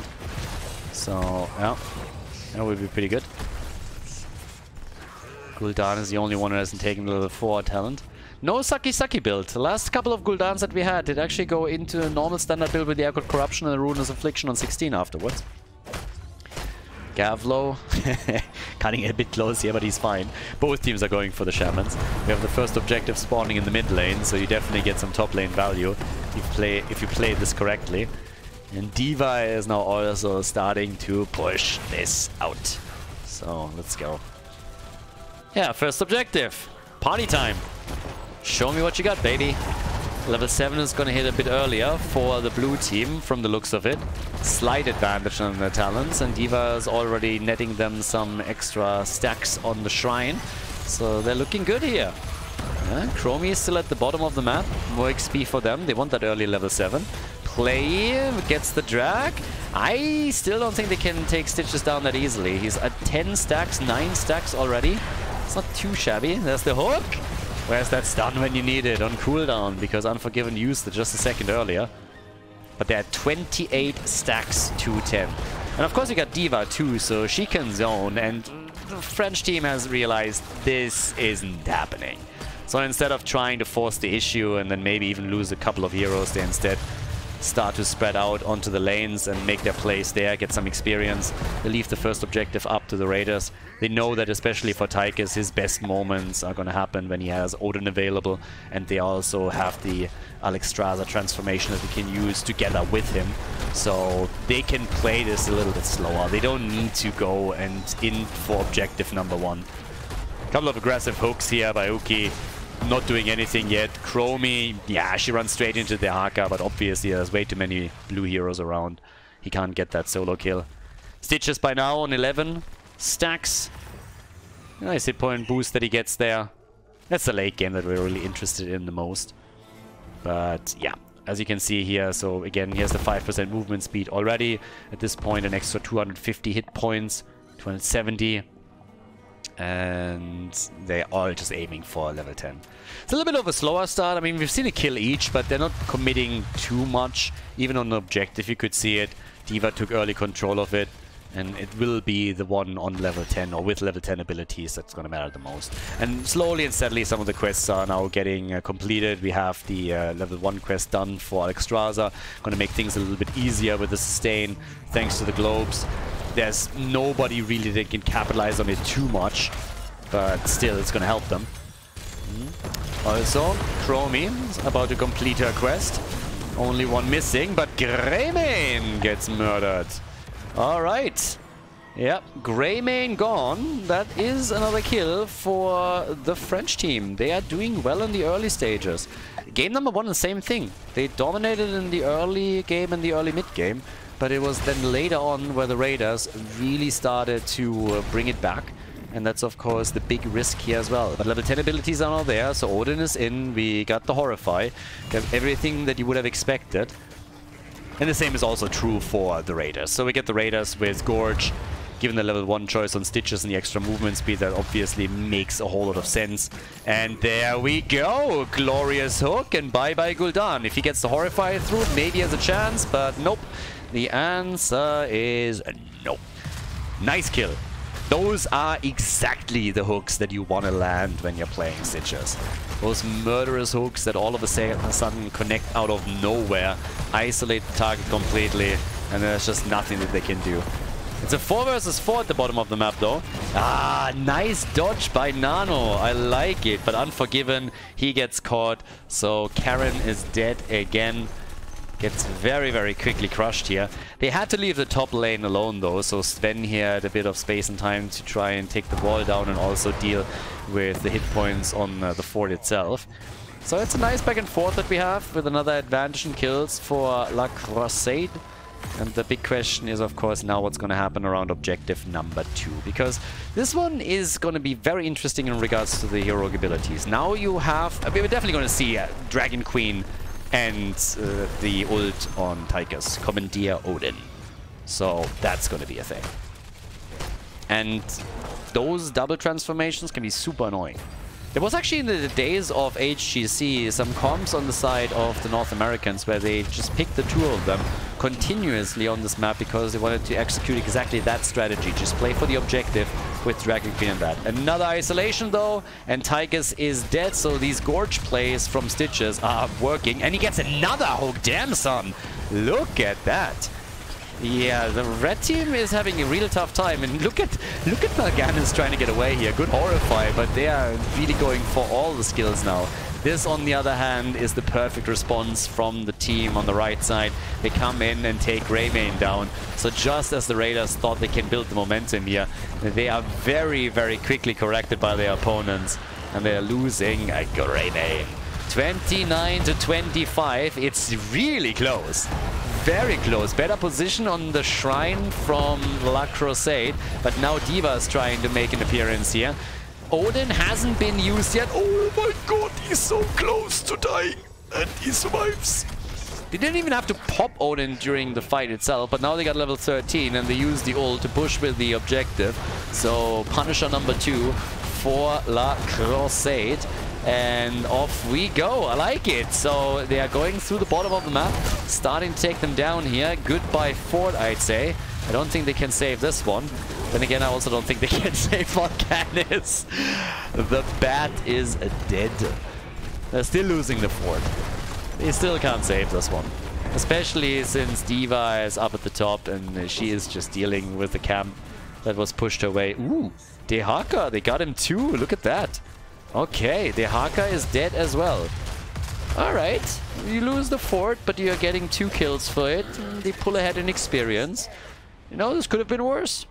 So yeah, that would be pretty good. Gul'dan is the only one who hasn't taken the level 4 talent. No Saki build. The last couple of Gul'dans that we had did actually go into a normal standard build with the Echoed Corruption and the Ruinous Affliction on 16 afterwards. Gavlo, cutting it a bit close here, but he's fine. Both teams are going for the Shamans. We have the first objective spawning in the mid lane, so you definitely get some top lane value if you play this correctly. And D.Va is now also starting to push this out. So let's go. Yeah, first objective. Party time. Show me what you got, baby. Level 7 is going to hit a bit earlier for the blue team, from the looks of it. Slight advantage on their talents, and D.Va is already netting them some extra stacks on the shrine. So they're looking good here. Chromie is still at the bottom of the map. More XP for them. They want that early level 7. Play gets the drag. I still don't think they can take Stitches down that easily. He's at 10 stacks, 9 stacks already. It's not too shabby. There's the hook. Where's that stun when you need it? On cooldown, because Unforgiven used it just a second earlier. But they're at 28 stacks to 10. And of course you got D.Va too, so she can zone. And the French team has realized this isn't happening. So instead of trying to force the issue and then maybe even lose a couple of heroes, they instead start to spread out onto the lanes and make their plays there, get some experience. They leave the first objective up to the Raiders. They know that especially for Tychus, his best moments are going to happen when he has Odin available, and they also have the Alexstrasza transformation that they can use together with him. So they can play this a little bit slower. They don't need to go and in for objective number 1. A couple of aggressive hooks here by Uki. Not doing anything yet. Chromie, yeah, she runs straight into the Haka, but obviously there's way too many blue heroes around. He can't get that solo kill. Stitches by now on 11 stacks. Nice hit point boost that he gets there. That's the late game that we're really interested in the most. But yeah, as you can see here, so again, he has the 5% movement speed already. At this point, an extra 250 hit points, 270. And they are just aiming for level 10. It's a little bit of a slower start. I mean, we've seen a kill each, but they're not committing too much. Even on the objective, you could see it. D.Va took early control of it, and it will be the one on level 10 or with level 10 abilities that's going to matter the most. And slowly and steadily, some of the quests are now getting completed. We have the level 1 quest done for Alexstrasza. Going to make things a little bit easier with the sustain, thanks to the globes. There's nobody really that can capitalize on it too much, but still it's going to help them. Also, Chromie is about to complete her quest. Only one missing, but Greymane gets murdered. Alright. Yep, Greymane gone. That is another kill for the French team. They are doing well in the early stages. Game number 1, the same thing. They dominated in the early game and the early mid game. But it was then later on where the Raiders really started to bring it back. And that's, of course, the big risk here as well. But level 10 abilities are now there, so Odin is in. We got the Horrify. Got everything that you would have expected. And the same is also true for the Raiders. So we get the Raiders with Gorge, given the level 1 choice on Stitches and the extra movement speed. That obviously makes a whole lot of sense. And there we go! Glorious hook, and bye-bye Gul'dan. If he gets the Horrify through, maybe he has a chance, but nope. The answer is no. Nice kill. Those are exactly the hooks that you want to land when you're playing Stitches. Those murderous hooks that all of a sudden connect out of nowhere, isolate the target completely, and there's just nothing that they can do. It's a 4 versus 4 at the bottom of the map though. Ah, nice dodge by Nano. I like it, but Unforgiven, he gets caught. So Karen is dead again. Gets very, very quickly crushed here. They had to leave the top lane alone though, so Sven here had a bit of space and time to try and take the wall down and also deal with the hit points on the fort itself. So it's a nice back and forth that we have with another advantage in kills for La Croissade. And the big question is, of course, now what's going to happen around objective number 2. Because this one is going to be very interesting in regards to the heroic abilities. Now you have... we're definitely going to see Dragon Queen and the ult on Tychus, Commandeer Odin. So that's going to be a thing. And those double transformations can be super annoying. There was actually in the days of HGC some comps on the side of the North Americans where they just picked the two of them continuously on this map because they wanted to execute exactly that strategy. Just play for the objective with Dragon Queen and that. Another isolation though, and Tychus is dead, so these Gorge plays from Stitches are working. And he gets another hook, damn son! Look at that! Yeah, the red team is having a real tough time, and look at Mal'Ganis trying to get away here. Good Horrify, but they are really going for all the skills now. This, on the other hand, is the perfect response from the team on the right side. They come in and take Greymane down. So just as the Raiders thought they can build the momentum here, they are very, very quickly corrected by their opponents, and they are losing a Greymane. 29 to 25. It's really close. Very close. Better position on the shrine from La Croissade, but now Diva is trying to make an appearance here. Odin hasn't been used yet. Oh my god, he's so close to dying, and he survives. They didn't even have to pop Odin during the fight itself, but now they got level 13 and they use the ult to push with the objective. So Punisher number 2 for La Croissade. And off we go. I like it. So they are going through the bottom of the map, starting to take them down here. Goodbye fort, I'd say. I don't think they can save this one. Then again, I also don't think they can save Mal'Ganis. The bat is dead. They're still losing the fort. They still can't save this one. Especially since Diva is up at the top and she is just dealing with the camp that was pushed away. Ooh, Dehaka, they got him too. Look at that. Okay, Dehaka is dead as well. Alright, you lose the fort, but you're getting 2 kills for it. They pull ahead in experience. You know, this could have been worse.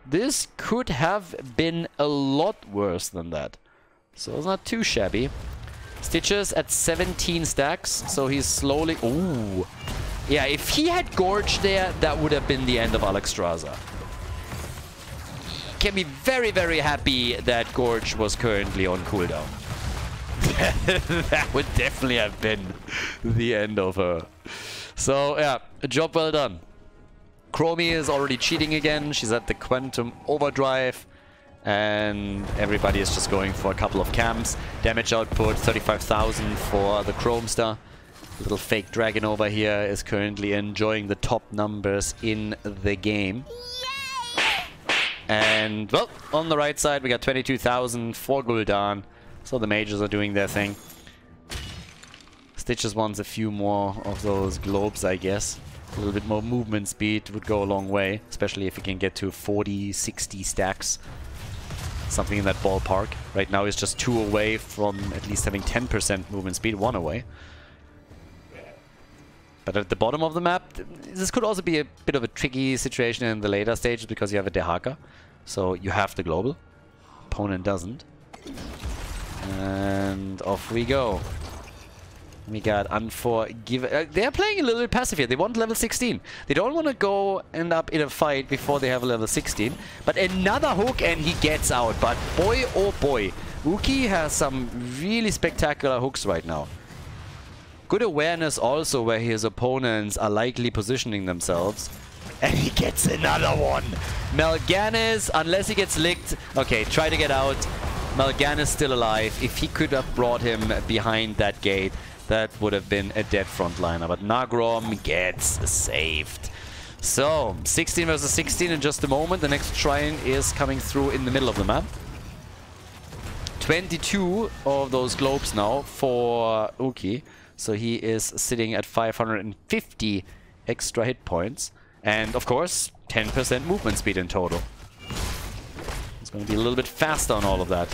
This could have been a lot worse than that. So it's not too shabby. Stitches at 17 stacks, so he's slowly... Ooh. Yeah, if he had Gorge there, that would have been the end of Alexstrasza. Can be very, very happy that Gorge was currently on cooldown. That would definitely have been the end of her. So, yeah, a job well done. Chromie is already cheating again. She's at the Quantum Overdrive. And everybody is just going for a couple of camps. Damage output, 35,000 for the Chrome Star. Little fake dragon over here is currently enjoying the top numbers in the game. And, well, on the right side, we got 22,000 for Gul'dan. So the mages are doing their thing. Stitches wants a few more of those globes, I guess. A little bit more movement speed would go a long way, especially if he can get to 40, 60 stacks. Something in that ballpark. Right now he's just 2 away from at least having 10% movement speed, 1 away. But at the bottom of the map, this could also be a bit of a tricky situation in the later stages because you have a Dehaka. So you have the global. Opponent doesn't. And off we go. We got Unforgiven. They're playing a little bit passive here. They want level 16. They don't want to go end up in a fight before they have a level 16. But another hook and he gets out. But boy, oh boy. Uki has some really spectacular hooks right now. Good awareness also where his opponents are likely positioning themselves. And he gets another one. Mal'Ganis, unless he gets licked. Okay, try to get out. Mal'Ganis still alive. If he could have brought him behind that gate, that would have been a dead frontliner. But Nagrom gets saved. So, 16 versus 16 in just a moment. The next shrine is coming through in the middle of the map. 22 of those globes now for Uki. So he is sitting at 550 extra hit points. And of course, 10% movement speed in total. It's going to be a little bit faster on all of that.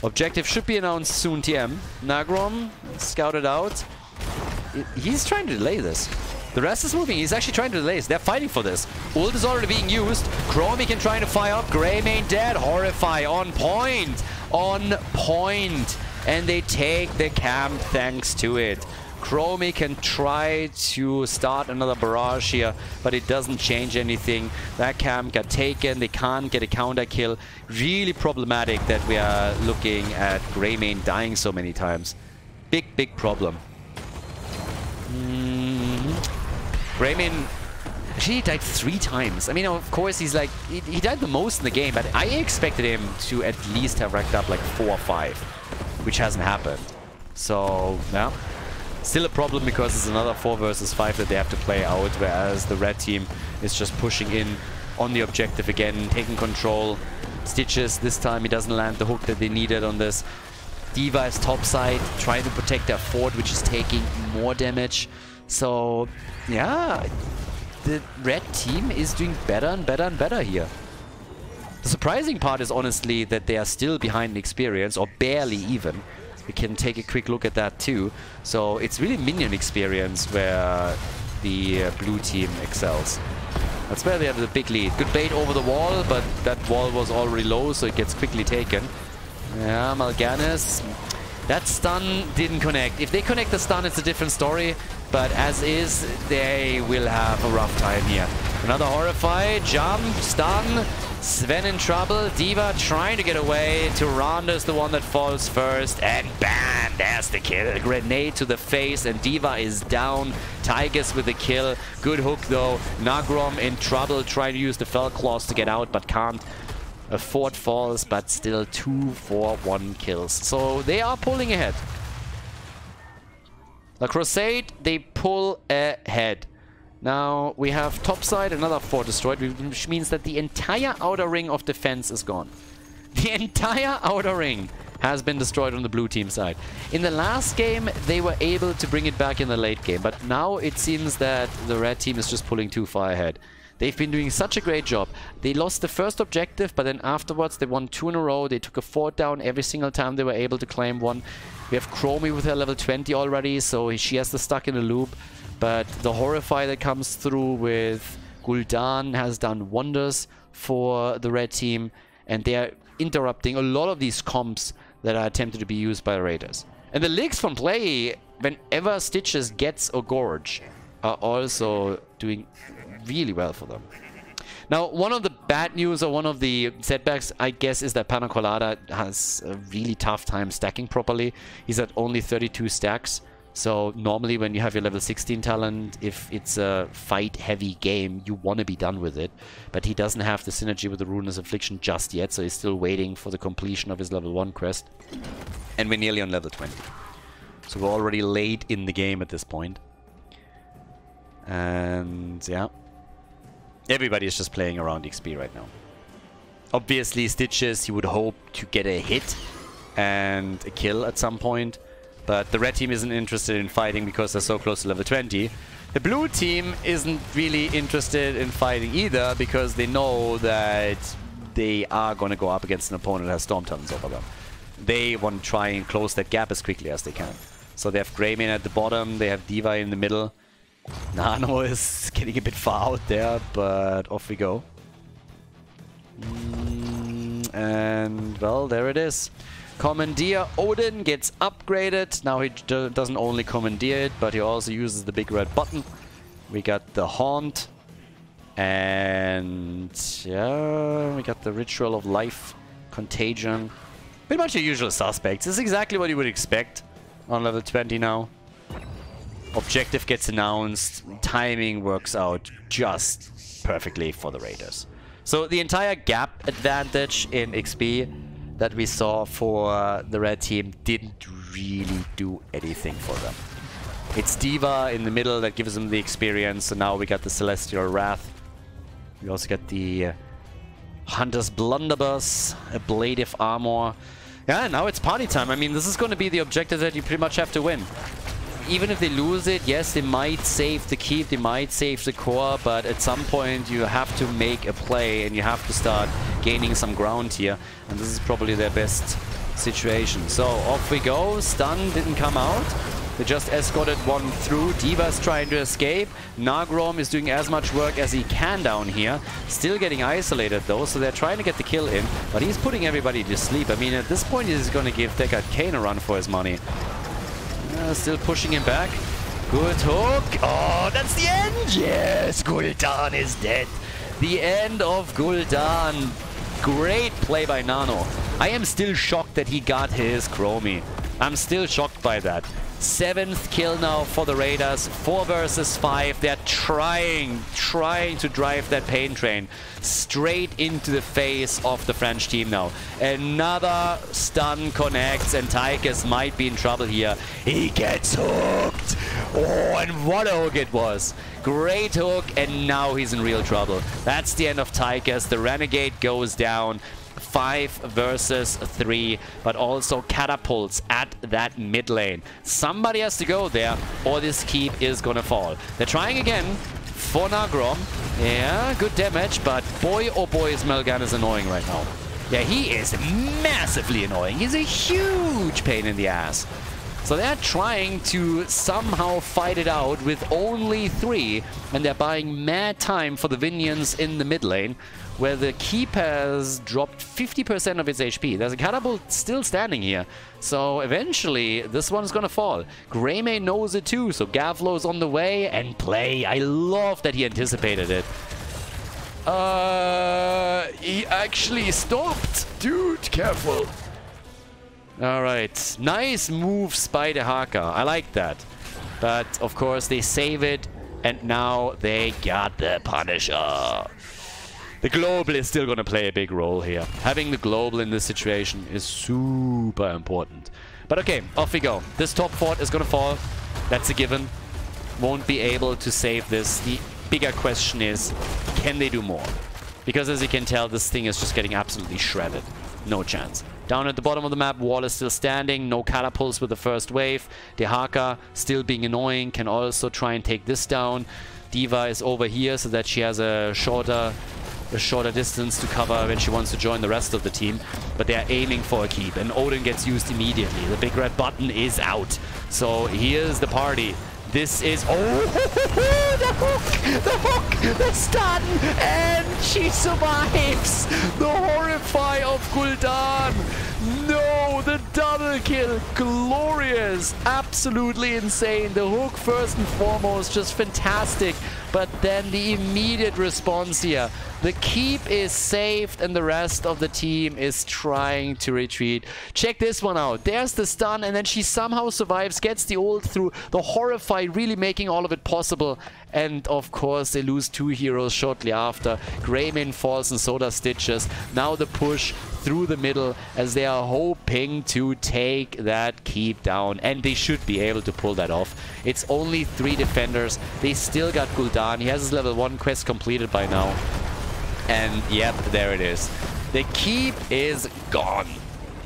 Objective should be announced soon, TM. Nagrom scouted out. he's trying to delay this. The rest is moving. He's actually trying to delay this. They're fighting for this. Ult is already being used. Chromie can try to fire up. Greymane dead. Horrify on point. On point. And they take the camp thanks to it. Chromie can try to start another barrage here, but it doesn't change anything. That camp got taken. They can't get a counter kill. Really problematic that we are looking at Greymane dying so many times. Big, big problem. Greymane actually died 3 times. I mean, of course, he's like... He died the most in the game, but I expected him to at least have racked up like 4 or 5, which hasn't happened. So, yeah. Still a problem because it's another 4 versus 5 that they have to play out, whereas the red team is just pushing in on the objective again, taking control. Stitches, this time he doesn't land the hook that they needed on this. D.Va is topside, trying to protect their fort, which is taking more damage. So, yeah, the red team is doing better and better and better here. The surprising part is honestly that they are still behind in experience, or barely even. We can take a quick look at that too. So it's really minion experience where the blue team excels. That's where they have the big lead. Good bait over the wall, but that wall was already low, so it gets quickly taken. Yeah, Mal'Ganis. That stun didn't connect. If they connect the stun, it's a different story. But as is, they will have a rough time here. Another Horrify, jump, stun. Sven in trouble. D.Va trying to get away. Tyranda's the one that falls first. And bam! There's the kill. A grenade to the face. And D.Va is down. Tigers with the kill. Good hook though. Nagrom in trouble. Trying to use the Fell Claws to get out, but can't. A fort falls, but still 2 for 1 kills. So they are pulling ahead. The Croissade, they pull ahead. Now we have topside, another fort destroyed, which means that the entire outer ring of defense is gone. The entire outer ring has been destroyed on the blue team side. In the last game, they were able to bring it back in the late game, but now it seems that the red team is just pulling too far ahead. They've been doing such a great job. They lost the first objective, but then afterwards they won 2 in a row. They took a fort down every single time they were able to claim one. We have Chromie with her level 20 already, so she has the stuck in a loop. But the Horrify that comes through with Gul'dan has done wonders for the red team. And they are interrupting a lot of these comps that are attempted to be used by the Raiders. And the leaks from play, whenever Stitches gets a Gorge, are also doing really well for them. Now, one of the bad news or one of the setbacks, I guess, is that Panna Colada has a really tough time stacking properly. He's at only 32 stacks. So normally when you have your level 16 talent, if it's a fight-heavy game, you want to be done with it. But he doesn't have the synergy with the Ruinous Affliction just yet, so he's still waiting for the completion of his level 1 quest. And we're nearly on level 20. So we're already late in the game at this point. And yeah, everybody is just playing around XP right now. Obviously, Stitches, he would hope to get a hit and a kill at some point. But the red team isn't interested in fighting because they're so close to level 20. The blue team isn't really interested in fighting either because they know that they are going to go up against an opponent that has Storm Talons over them. They want to try and close that gap as quickly as they can. So they have Greymane at the bottom, they have D.Va in the middle. Nano is getting a bit far out there, but off we go. And, well, there it is. Commandeer Odin gets upgraded. Now he doesn't only commandeer it, but he also uses the big red button. We got the Haunt. And yeah, we got the Ritual of Life, Contagion. Pretty much the usual suspects. This is exactly what you would expect on level 20 now. Objective gets announced. Timing works out just perfectly for the Raiders. So the entire gap advantage in XP that we saw for the red team didn't really do anything for them. It's D.Va in the middle that gives them the experience, so now we got the Celestial Wrath. We also got the Hunter's Blunderbuss, Ablative Armor. Yeah, now it's party time. I mean, this is going to be the objective that you pretty much have to win. Even if they lose it, yes, they might save the keep, they might save the core, but at some point you have to make a play and you have to start gaining some ground here. And this is probably their best situation. So off we go. Stun didn't come out. They just escorted one through. D.Va's trying to escape. Nagrom is doing as much work as he can down here. Still getting isolated though, so they're trying to get the kill in. But he's putting everybody to sleep. I mean, at this point he's going to give Deckard Cain a run for his money. Still pushing him back. Good hook. Oh, that's the end. Yes, Gul'dan is dead. The end of Gul'dan. Great play by Nano. I am still shocked that he got his Chromie. I'm still shocked by that. 7th kill now for the Raiders. 4 versus 5. They're trying to drive that pain train straight into the face of the French team now. Another stun connects and Tychus might be in trouble here. He gets hooked. Oh, and what a hook it was. Great hook, and now he's in real trouble. That's the end of Tychus. The Renegade goes down. 5 versus 3, but also catapults at that mid lane. Somebody has to go there, or this keep is gonna fall. They're trying again for Nagrom. Yeah, good damage, but boy, oh boy, is Melgan is annoying right now. Yeah, he is massively annoying. He's a huge pain in the ass. So they're trying to somehow fight it out with only 3, and they're buying mad time for the Vinions in the mid lane, where the keep has dropped 50% of its HP. There's a catapult still standing here, so eventually this one's gonna fall. Greymane knows it too, so Gavlo's on the way, and play. I love that he anticipated it. He actually stopped. Dude, careful. Alright, nice moves by the Haka. I like that. But, of course, they save it, and now they got the Punisher. The global is still going to play a big role here. Having the global in this situation is super important. But okay, off we go. This top fort is going to fall. That's a given. Won't be able to save this. The bigger question is, can they do more? Because as you can tell, this thing is just getting absolutely shredded. No chance. Down at the bottom of the map, wall is still standing. No catapults with the first wave. Dehaka, still being annoying, can also try and take this down. D.Va is over here so that she has a shorter distance to cover when she wants to join the rest of the team. But they're aiming for a keep, and Odin gets used immediately. The big red button is out. So here's the party. This is... Oh! The hook! The stun! And she survives! The horrify of Gul'dan! No! The double kill! Glorious! Absolutely insane! The hook first and foremost, just fantastic. But then the immediate response here. The keep is saved and the rest of the team is trying to retreat. Check this one out. There's the stun and then she somehow survives, gets the ult through. The horrify really making all of it possible. And of course they lose 2 heroes shortly after. Greymane falls and so does Stitches. Now the push through the middle as they are hoping to take that keep down. And they should be able to pull that off. It's only 3 defenders. They still got Gul'dan. He has his level 1 quest completed by now. And yep, there it is. The keep is gone.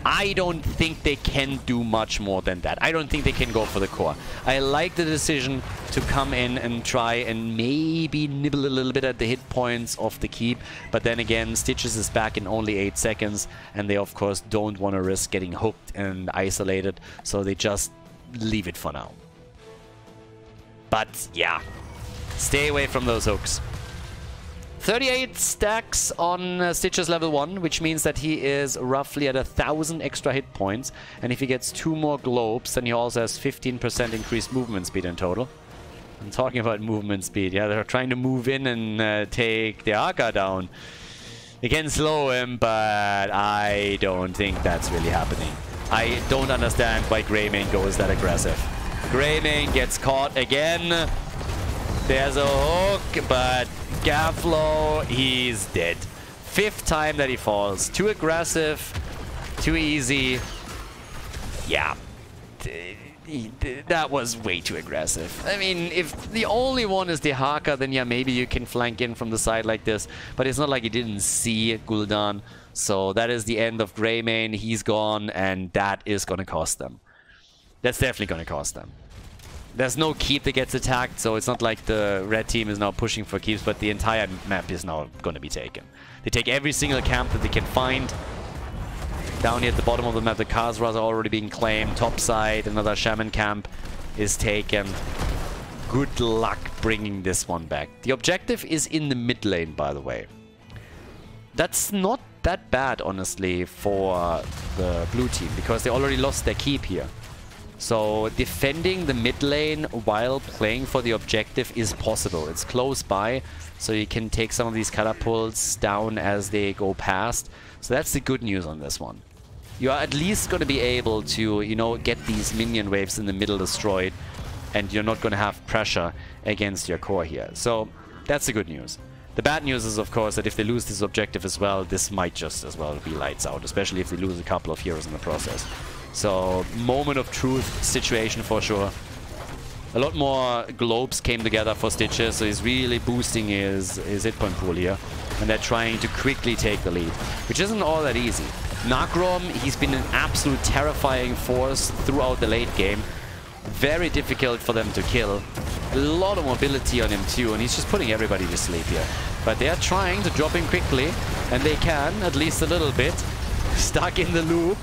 I don't think they can do much more than that. I don't think they can go for the core. I like the decision to come in and try and maybe nibble a little bit at the hit points of the keep. But then again, Stitches is back in only 8 seconds. And they, of course, don't want to risk getting hooked and isolated. So they just leave it for now. But yeah, stay away from those hooks. 38 stacks on Stitches level 1, which means that he is roughly at 1,000 extra hit points. And if he gets 2 more globes, then he also has 15% increased movement speed in total. I'm talking about movement speed. Yeah, they're trying to move in and take the Haka down. They can slow him, but I don't think that's really happening. I don't understand why Greymane goes that aggressive. Greymane gets caught again. There's a hook, but Gavlo, he's dead. 5th time that he falls. Too aggressive, too easy. Yeah, that was way too aggressive. I mean, if the only one is the Haka, then yeah, maybe you can flank in from the side like this. But it's not like he didn't see Gul'dan. So that is the end of Greymane. He's gone, and that is going to cost them. That's definitely going to cost them. There's no keep that gets attacked, so it's not like the red team is now pushing for keeps, but the entire map is now going to be taken. They take every single camp that they can find. Down here at the bottom of the map, the Khazras are already being claimed. Top side, another Shaman camp. is taken. Good luck bringing this one back. The objective is in the mid lane, by the way. That's not that bad, honestly, for the blue team, because they already lost their keep here. So defending the mid lane while playing for the objective is possible. It's close by, so you can take some of these catapults down as they go past. So that's the good news on this one. You are at least going to be able to, you know, get these minion waves in the middle destroyed, and you're not going to have pressure against your core here. So that's the good news. The bad news is, of course, that if they lose this objective as well, this might just as well be lights out, especially if they lose a couple of heroes in the process. So, moment of truth situation for sure. A lot more globes came together for Stitches, so he's really boosting his hit point pool here. And they're trying to quickly take the lead, which isn't all that easy. Nagrom, he's been an absolute terrifying force throughout the late game. Very difficult for them to kill. A lot of mobility on him too, and he's just putting everybody to sleep here. But they are trying to drop him quickly, and they can, at least a little bit. Stuck in the loop.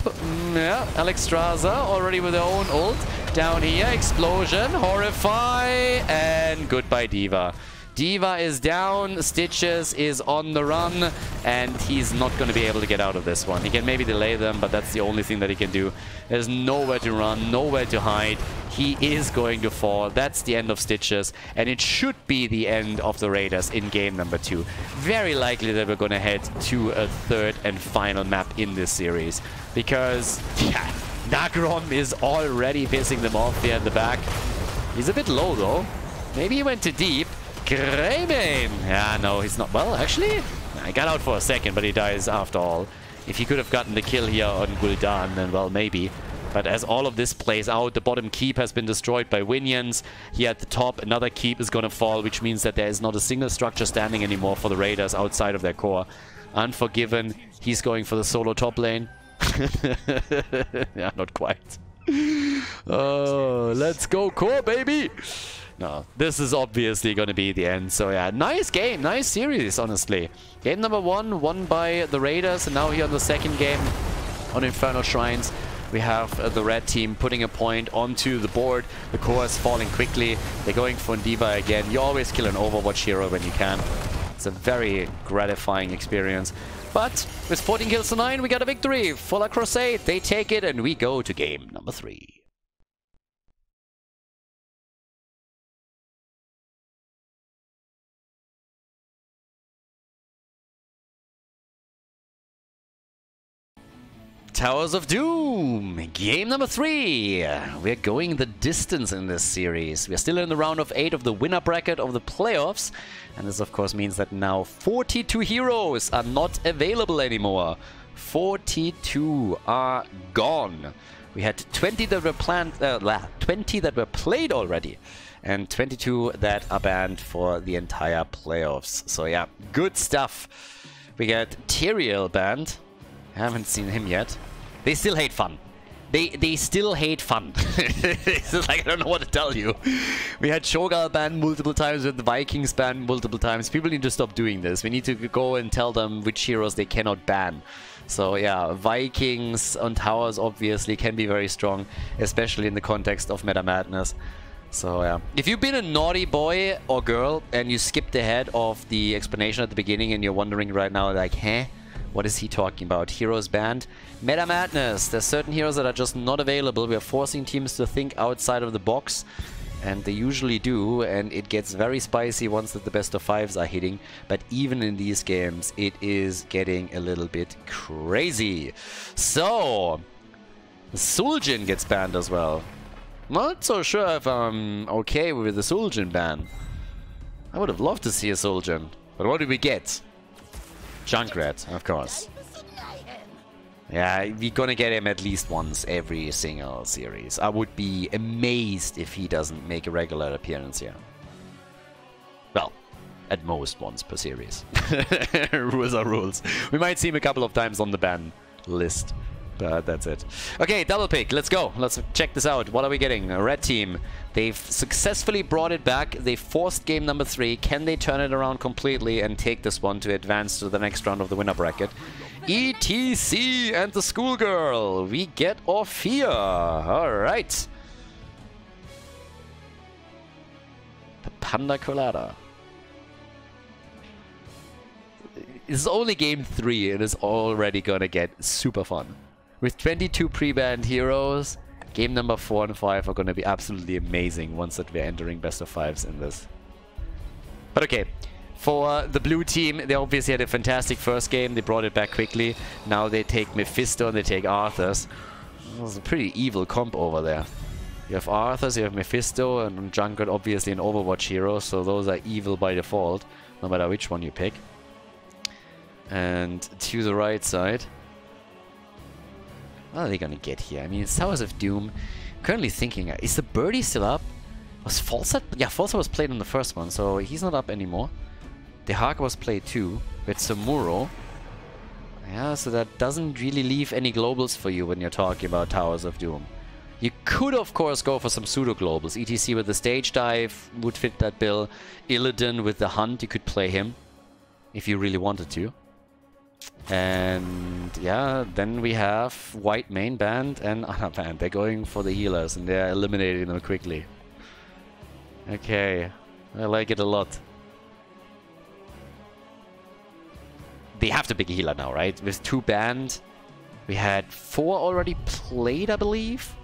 Yeah, Alex Straza already with their own ult. Down here, explosion, horrify, and goodbye D.Va. D.Va is down, Stitches is on the run, and he's not going to be able to get out of this one. He can maybe delay them, but that's the only thing that he can do. There's nowhere to run, nowhere to hide. He is going to fall. That's the end of Stitches, and it should be the end of the Raiders in game number 2. Very likely that we're going to head to a third and final map in this series, because, yeah, Nagrom is already pissing them off here in the back. He's a bit low, though. Maybe he went too deep. Greymane! Yeah, no, he's not. Well, actually, I got out for a second, but he dies after all. If he could have gotten the kill here on Gul'dan, then, well, maybe. But as all of this plays out, the bottom keep has been destroyed by Winions. Here at the top, another keep is going to fall, which means that there is not a single structure standing anymore for the Raiders outside of their core. Unforgiven, he's going for the solo top lane. Yeah, not quite. Oh, let's go core, baby! No, this is obviously going to be the end. So yeah, nice game, nice series, honestly. Game number 1 won by the Raiders, and now here on the second game on Infernal Shrines, we have the red team putting a point onto the board. The core is falling quickly. They're going for D.Va again. You always kill an Overwatch hero when you can. It's a very gratifying experience. But with 14 kills to 9, we got a victory for La Croissade. They take it, and we go to game number 3. Towers of Doom, game number 3. We're going the distance in this series. We're still in the round of 8 of the winner bracket of the playoffs. And this, of course, means that now 42 heroes are not available anymore. 42 are gone. We had 20 that were planned, 20 that were played already, and 22 that are banned for the entire playoffs. So yeah, good stuff. We got Yrel banned. Haven't seen him yet. They still hate fun. They still hate fun. It's like, I don't know what to tell you. We had Shogal banned multiple times, with the Vikings banned multiple times. People need to stop doing this. We need to go and tell them which heroes they cannot ban. So yeah, Vikings on towers obviously can be very strong, especially in the context of Meta Madness. So yeah, if you've been a naughty boy or girl and you skipped ahead of the explanation at the beginning and you're wondering right now like, huh? What is he talking about? Heroes banned? Meta Madness! There's certain heroes that are just not available. We are forcing teams to think outside of the box. And they usually do, and it gets very spicy once that the best of 5s are hitting. But even in these games, it is getting a little bit crazy. So, Zul'jin gets banned as well. Not so sure if I'm okay with the Zul'jin ban. I would have loved to see a Zul'jin. But what did we get? Junkrat, of course. Yeah, we're gonna get him at least once every single series. I would be amazed if he doesn't make a regular appearance here. Well, at most once per series. Rules are rules. We might see him a couple of times on the ban list. But that's it. Okay, double pick. Let's go. Let's check this out. What are we getting? A red team. They've successfully brought it back. They forced game number 3. Can they turn it around completely and take this one to advance to the next round of the winner bracket? ETC and the schoolgirl. We get Orphea. All right. Panda Colada. This is only game 3 and it's already gonna get super fun. With 22 pre-banned heroes, game number 4 and 5 are gonna be absolutely amazing once that we're entering best of 5s in this. But okay, for the blue team, they obviously had a fantastic first game. They brought it back quickly. Now they take Mephisto and they take Arthas. That was a pretty evil comp over there. You have Arthas, you have Mephisto, and Junkrat obviously an Overwatch hero, so those are evil by default, no matter which one you pick. And to the right side, what are they gonna get here? I mean, it's Towers of Doom. Currently thinking, is the birdie still up? Was Falsat? Yeah, Falsat was played on the first one, so he's not up anymore. The Hogger was played too, with Samuro. Yeah, so that doesn't really leave any globals for you when you're talking about Towers of Doom. You could, of course, go for some pseudo-globals. ETC with the stage dive would fit that bill. Illidan with the hunt, you could play him if you really wanted to. And yeah, then we have white main band and Ana band. They're going for the healers and they're eliminating them quickly. Okay, I like it a lot. They have to pick a healer now, right? With 2 banned, we had 4 already played, I believe.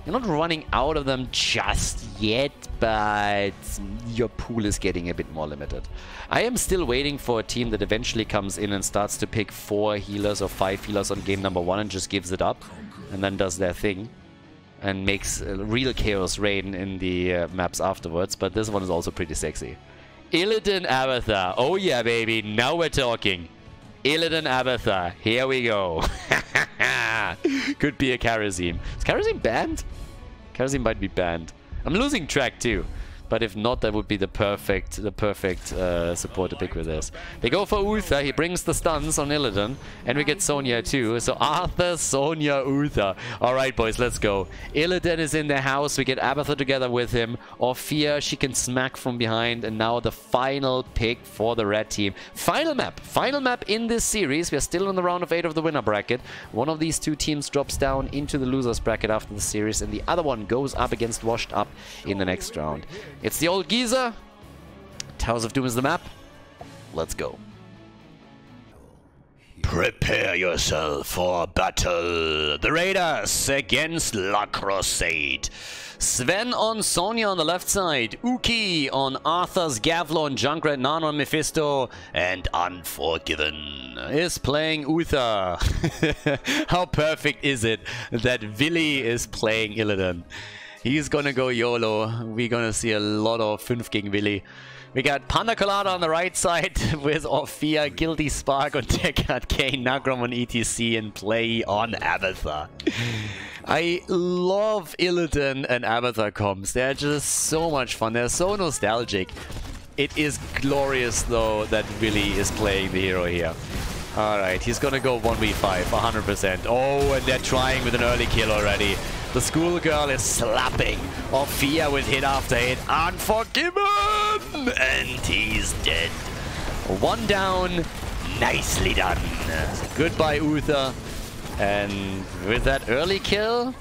You're not running out of them just yet, but your pool is getting a bit more limited. I am still waiting for a team that eventually comes in and starts to pick 4 healers or 5 healers on game number 1 and just gives it up and then does their thing and makes real chaos reign in the maps afterwards. But this one is also pretty sexy. Illidan Abathar. Oh yeah, baby. Now we're talking. Illidan Abathar. Here we go. Could be a Kharazim. Is Kharazim banned? Kharazim might be banned. I'm losing track too. But if not, that would be the perfect support to pick with this. They go for Uther. He brings the stuns on Illidan. And we get Sonya too. So Arthur, Sonya, Uther. Alright boys, let's go. Illidan is in the house. We get Abathar together with him. Orphea, she can smack from behind. And now the final pick for the red team. Final map. Final map in this series. We're still in the round of 8 of the winner bracket. One of these 2 teams drops down into the losers bracket after the series. And the other one goes up against Washed Up in the next round. It's the old geezer. Towers of Doom is the map. Let's go. Prepare yourself for battle. The Raiders against La Croissade. Sven on Sonya on the left side. Uki on Arthas, Gavlon, Junkrat, Nan on Mephisto. And Unforgiven is playing Uther. How perfect is it that Willi is playing Illidan? He's gonna go YOLO. We're gonna see a lot of 5 gegen Willi. We got Panda Colada on the right side with Orphea, Guilty Spark on Deckard, Kane, Nagrom on ETC, and play on Abathar. I love Illidan and Abathar comps. They're just so much fun. They're so nostalgic. It is glorious, though, that Willi is playing the hero here. Alright, he's gonna go 1v5, 100%. Oh, and they're trying with an early kill already. The schoolgirl is slapping Orphea with hit after hit. Unforgiven! And he's dead. 1 down. Nicely done. Goodbye, Uther. And with that early kill,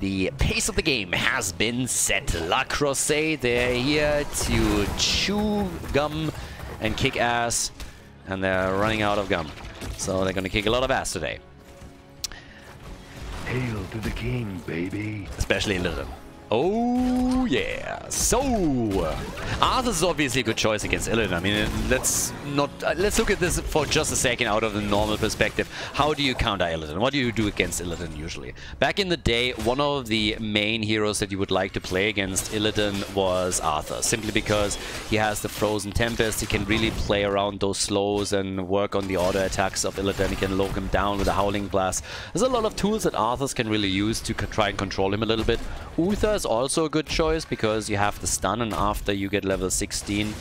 the pace of the game has been set. La Croissade, they're here to chew gum and kick ass. And they're running out of gum. So they're going to kick a lot of ass today. Hail to the king, baby. Especially Illidan. Oh, yeah. So, Arthas is obviously a good choice against Illidan. I mean, let's look at this for just a second out of the normal perspective. How do you counter Illidan? What do you do against Illidan usually? Back in the day, one of the main heroes that you would like to play against Illidan was Arthas. Simply because he has the Frozen Tempest, he can really play around those slows and work on the auto attacks of Illidan. He can lock him down with a Howling Blast. There's a lot of tools that Arthas can really use to try and control him a little bit. Uther is also a good choice because you have the stun, and after you get level 16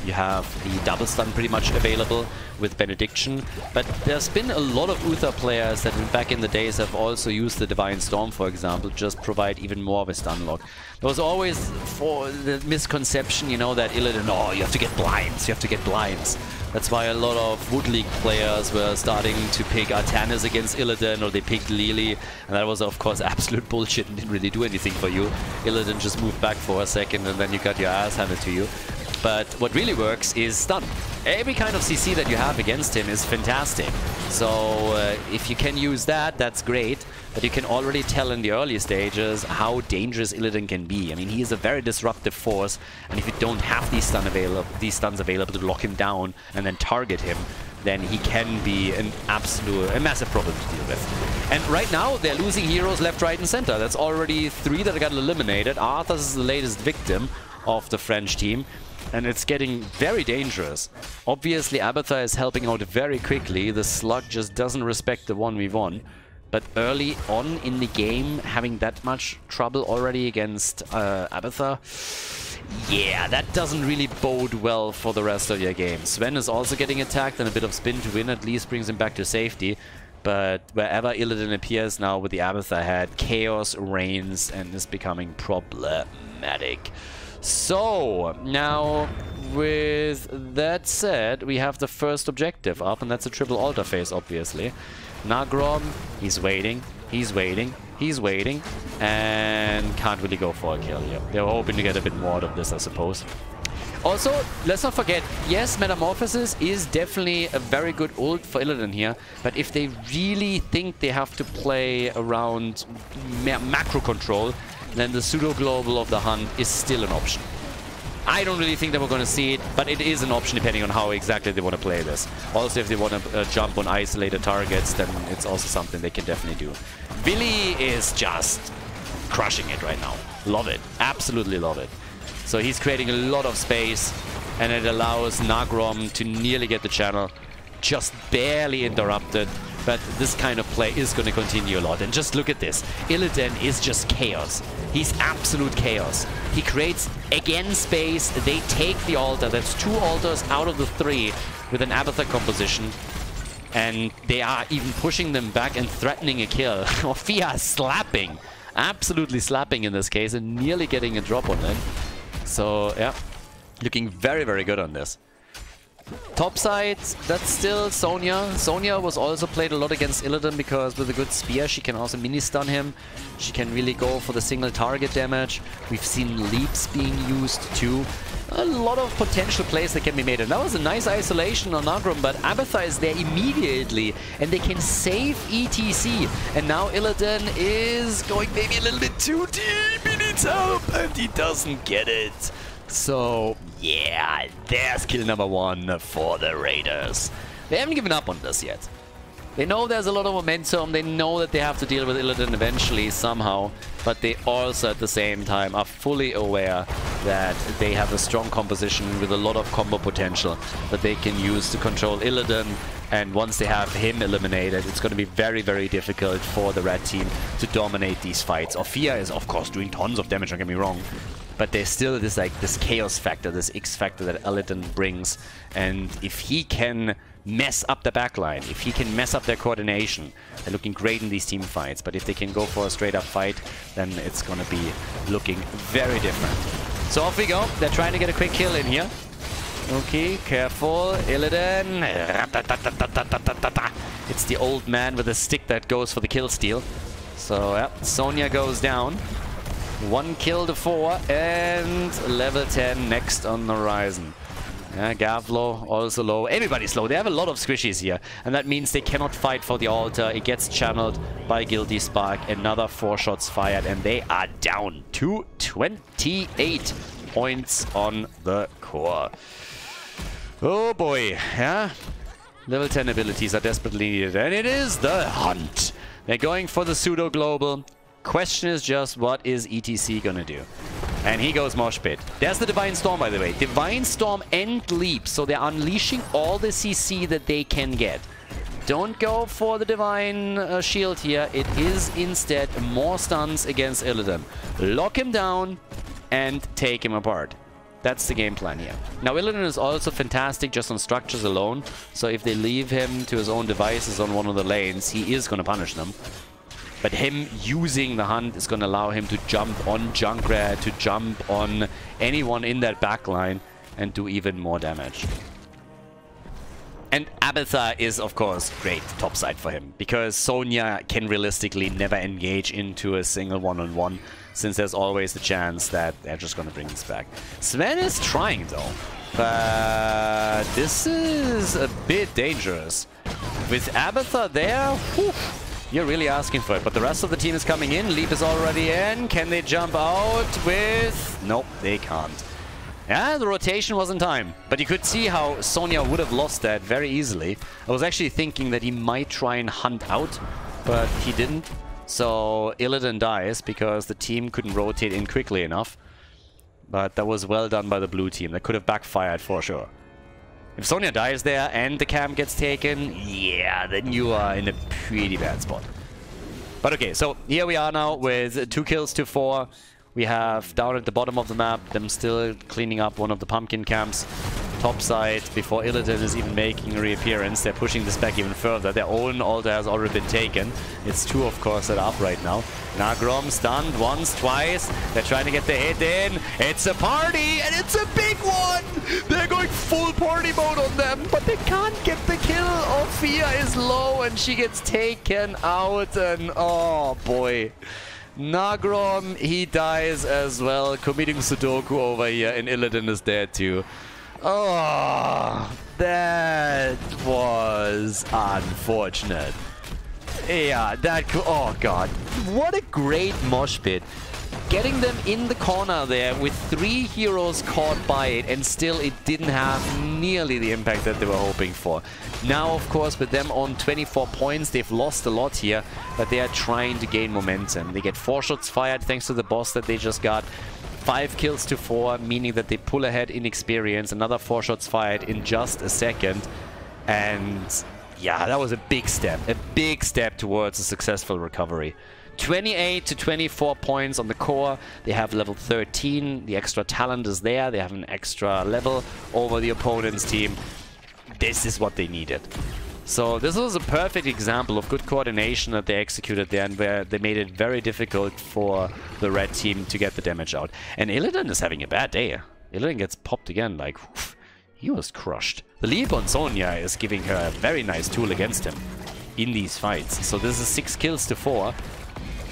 you have the double stun pretty much available with Benediction. But there's been a lot of Uther players that back in the days have also used the Divine Storm, for example, just provide even more of a stun lock. There was always for the misconception, you know, that Illidan, oh, you have to get blinds, you have to get blinds. That's why a lot of Wood League players were starting to pick Artanis against Illidan, or they picked Lili, and that was of course absolute bullshit and didn't really do anything for you. Illidan just moved back for a second and then you got your ass handed to you. But what really works is stun. Every kind of CC that you have against him is fantastic. So if you can use that, that's great. But you can already tell in the early stages how dangerous Illidan can be. I mean, he is a very disruptive force, and if you don't have these stuns available to lock him down and then target him, then he can be a massive problem to deal with. And right now, they're losing heroes left, right, and center. That's already 3 that got eliminated. Arthas is the latest victim of the French team. And it's getting very dangerous. Obviously, Abathur is helping out very quickly. The Slug just doesn't respect the 1v1. But early on in the game, having that much trouble already against Abathur, yeah, that doesn't really bode well for the rest of your game. Sven is also getting attacked, and a bit of spin to win at least brings him back to safety. But wherever Illidan appears now with the Abathur head, chaos reigns and is becoming problematic. So, now, with that said, we have the first objective up, and that's a triple altar phase, obviously. Nagrom, he's waiting, and can't really go for a kill here. They were hoping to get a bit more out of this, I suppose. Also, let's not forget, yes, Metamorphosis is definitely a very good ult for Illidan here, but if they really think they have to play around macro control, then the pseudo-global of the Hunt is still an option. I don't really think that we're going to see it, but it is an option depending on how exactly they want to play this. Also, if they want to jump on isolated targets, then it's also something they can definitely do. Billy is just crushing it right now. Love it. Absolutely love it. So he's creating a lot of space, and it allows Nagrom to nearly get the channel. Just barely interrupted. But this kind of play is going to continue a lot. And just look at this. Illidan is just chaos. He's absolute chaos. He creates, again, space. They take the altar. That's 2 altars out of the 3 with an Abathur composition. And they are even pushing them back and threatening a kill. Fia slapping. Absolutely slapping in this case and nearly getting a drop on it. So, yeah. Looking very, very good on this. Top side, that's still Sonya. Sonya was also played a lot against Illidan because with a good spear she can also mini-stun him. She can really go for the single target damage. We've seen leaps being used too. A lot of potential plays that can be made. And that was a nice isolation on Nagrom, but Abathur is there immediately and they can save ETC. And now Illidan is going maybe a little bit too deep. He needs help and he doesn't get it. So, yeah, there's kill number 1 for the Raiders. They haven't given up on this yet. They know there's a lot of momentum. They know that they have to deal with Illidan eventually, somehow. But they also, at the same time, are fully aware that they have a strong composition with a lot of combo potential that they can use to control Illidan. And once they have him eliminated, it's going to be very, very difficult for the red team to dominate these fights. Ophia is, of course, doing tons of damage, don't get me wrong. But there's still this this chaos factor, this X factor that Illidan brings. And if he can mess up the backline, if he can mess up their coordination, they're looking great in these team fights. But if they can go for a straight up fight, then it's going to be looking very different. So off we go. They're trying to get a quick kill in here. Okay, careful. Illidan. It's the old man with a stick that goes for the kill steal. So yeah, Sonya goes down. 1 kill to 4 and level 10 next on the horizon. Yeah, Gavlo also low. Everybody's low. They have a lot of squishies here. And that means they cannot fight for the altar. It gets channeled by Guilty Spark. Another 4 shots fired and they are down to 28 points on the core. Oh boy. Yeah. Level 10 abilities are desperately needed. And it is the Hunt. They're going for the pseudo-global. Question is just, what is ETC gonna do? And he goes Mosh Pit. There's the Divine Storm, by the way. Divine Storm and Leap. So they're unleashing all the CC that they can get. Don't go for the Divine Shield here. It is instead more stuns against Illidan. Lock him down and take him apart. That's the game plan here. Now, Illidan is also fantastic just on structures alone. So if they leave him to his own devices on one of the lanes, he is going to punish them. But him using the Hunt is going to allow him to jump on Junkrat, to jump on anyone in that backline and do even more damage. And Abathar is, of course, great topside for him, because Sonya can realistically never engage into a single one-on-one, since there's always the chance that they're just going to bring this back. Sven is trying, though, but this is a bit dangerous. With Abathar there, whew, you're really asking for it. But the rest of the team is coming in. Leap is already in. Can they jump out with... Nope, they can't. Yeah, the rotation was in time, but you could see how Sonya would have lost that very easily. I was actually thinking that he might try and hunt out, but he didn't. So Illidan dies because the team couldn't rotate in quickly enough. But that was well done by the blue team. That could have backfired for sure. If Sonya dies there and the camp gets taken, yeah, then you are in a pretty bad spot. But okay, so here we are now with 2 kills to 4. We have down at the bottom of the map them still cleaning up one of the pumpkin camps. Top side, before Illidan is even making a reappearance, they're pushing this back even further. Their own altar has already been taken. It's 2, of course, that are up right now. Nagrom stunned once, twice. They're trying to get the hit in. It's a party, and it's a big one! They're going full party mode on them, but they can't get the kill. Ophia is low, and she gets taken out, and oh boy. Nagrom, he dies as well, committing Sudoku over here, and Illidan is dead too. Oh, that was unfortunate. Yeah, oh god. What a great mosh pit. Getting them in the corner there with 3 heroes caught by it, and still it didn't have nearly the impact that they were hoping for. Now, of course, with them on 24 points, they've lost a lot here, but they are trying to gain momentum. They get 4 shots fired thanks to the boss that they just got. 5 kills to 4, meaning that they pull ahead in experience. Another 4 shots fired in just a second. And yeah, that was a big step towards a successful recovery. 28 to 24 points on the core. They have level 13. The extra talent is there. They have an extra level over the opponent's team. This is what they needed. So this was a perfect example of good coordination that they executed there, and where they made it very difficult for the red team to get the damage out. And Illidan is having a bad day. Illidan gets popped again, like, whew, he was crushed. The leap on Sonya is giving her a very nice tool against him in these fights. So this is 6 kills to 4.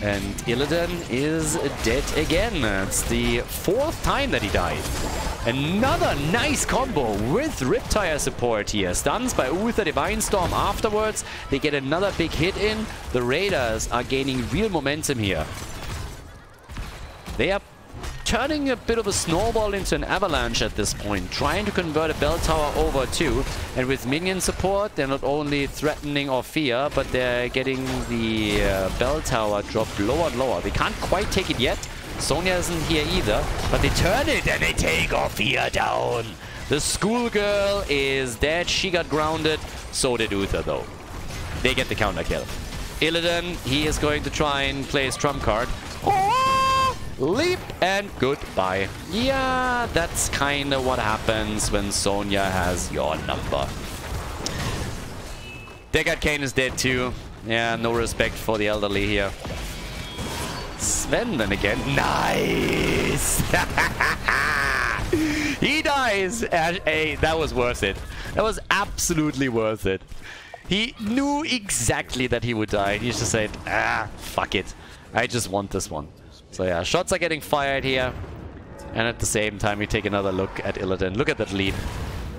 And Illidan is dead again. It's the 4th time that he died. Another nice combo with Riptire support here. Stuns by Uther Divine Storm afterwards. They get another big hit in. The Raiders are gaining real momentum here. They are turning a bit of a snowball into an avalanche at this point, trying to convert a bell tower over too. And with minion support, they're not only threatening Ophia, but they're getting the bell tower dropped lower and lower. They can't quite take it yet. Sonya isn't here either, but they turn it and they take Ophia down. The schoolgirl is dead. She got grounded. So did Uther, though. They get the counter kill. Illidan, he is going to try and play his trump card. Oh! Leap and goodbye. Yeah, that's kind of what happens when Sonya has your number. Deckard Cain is dead too. Yeah, no respect for the elderly here. Sven then again. Nice! He dies. Hey, that was worth it. That was absolutely worth it. He knew exactly that he would die. He just said, ah, fuck it. I just want this one. So yeah, shots are getting fired here. And at the same time, we take another look at Illidan. Look at that leap.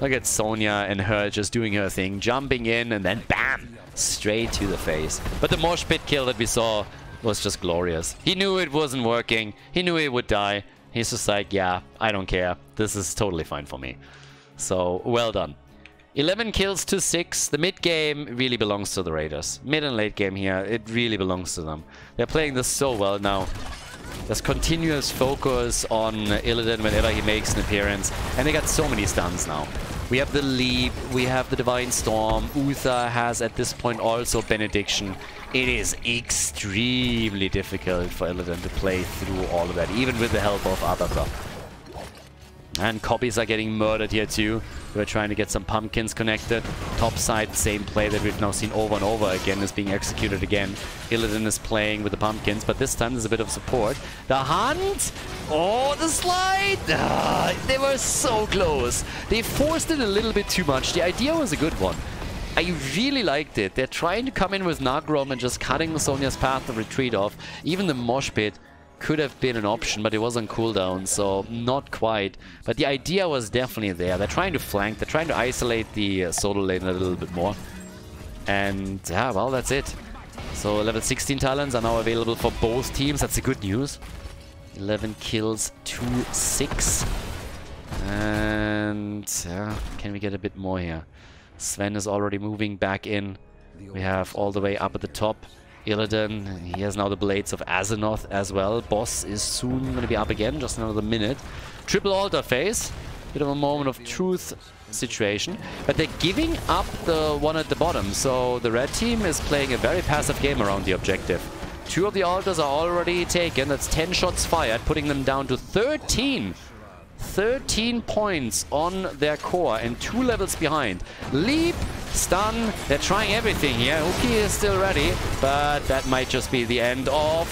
Look at Sonya and her just doing her thing. Jumping in and then bam! Straight to the face. But the mosh pit kill that we saw was just glorious. He knew it wasn't working. He knew he would die. He's just like, yeah, I don't care. This is totally fine for me. So, well done. 11 kills to 6. The mid game really belongs to the Raiders. Mid and late game here, it really belongs to them. They're playing this so well now. There's continuous focus on Illidan whenever he makes an appearance. And they got so many stuns now. We have the Leap, we have the Divine Storm. Uther has at this point also Benediction. It is extremely difficult for Illidan to play through all of that, even with the help of Abathar. And copies are getting murdered here too. We're trying to get some pumpkins connected. Top side, same play that we've now seen over and over again is being executed again. Illidan is playing with the pumpkins, but this time there's a bit of support. The hunt Oh, the slide! They were so close. They forced it a little bit too much. The idea was a good one. I really liked it. They're trying to come in with Nagrom and just cutting Sonya's path of retreat off. Even the mosh pit could have been an option, but it was on cooldown, so not quite. But the idea was definitely there. They're trying to flank. They're trying to isolate the solo lane a little bit more. And yeah, well, that's it. So level 16 talents are now available for both teams. That's the good news. 11 kills to 6. And can we get a bit more here? Sven is already moving back in. We have all the way up at the top Illidan. He has now the Blades of Azeroth as well. Boss is soon going to be up again, just another minute. Triple altar phase. Bit of a moment of truth situation. But they're giving up the one at the bottom. So the red team is playing a very passive game around the objective. 2 of the altars are already taken. That's 10 shots fired, putting them down to 13. 13 points on their core and 2 levels behind. Leap, stun, they're trying everything here. Uki is still ready, but that might just be the end of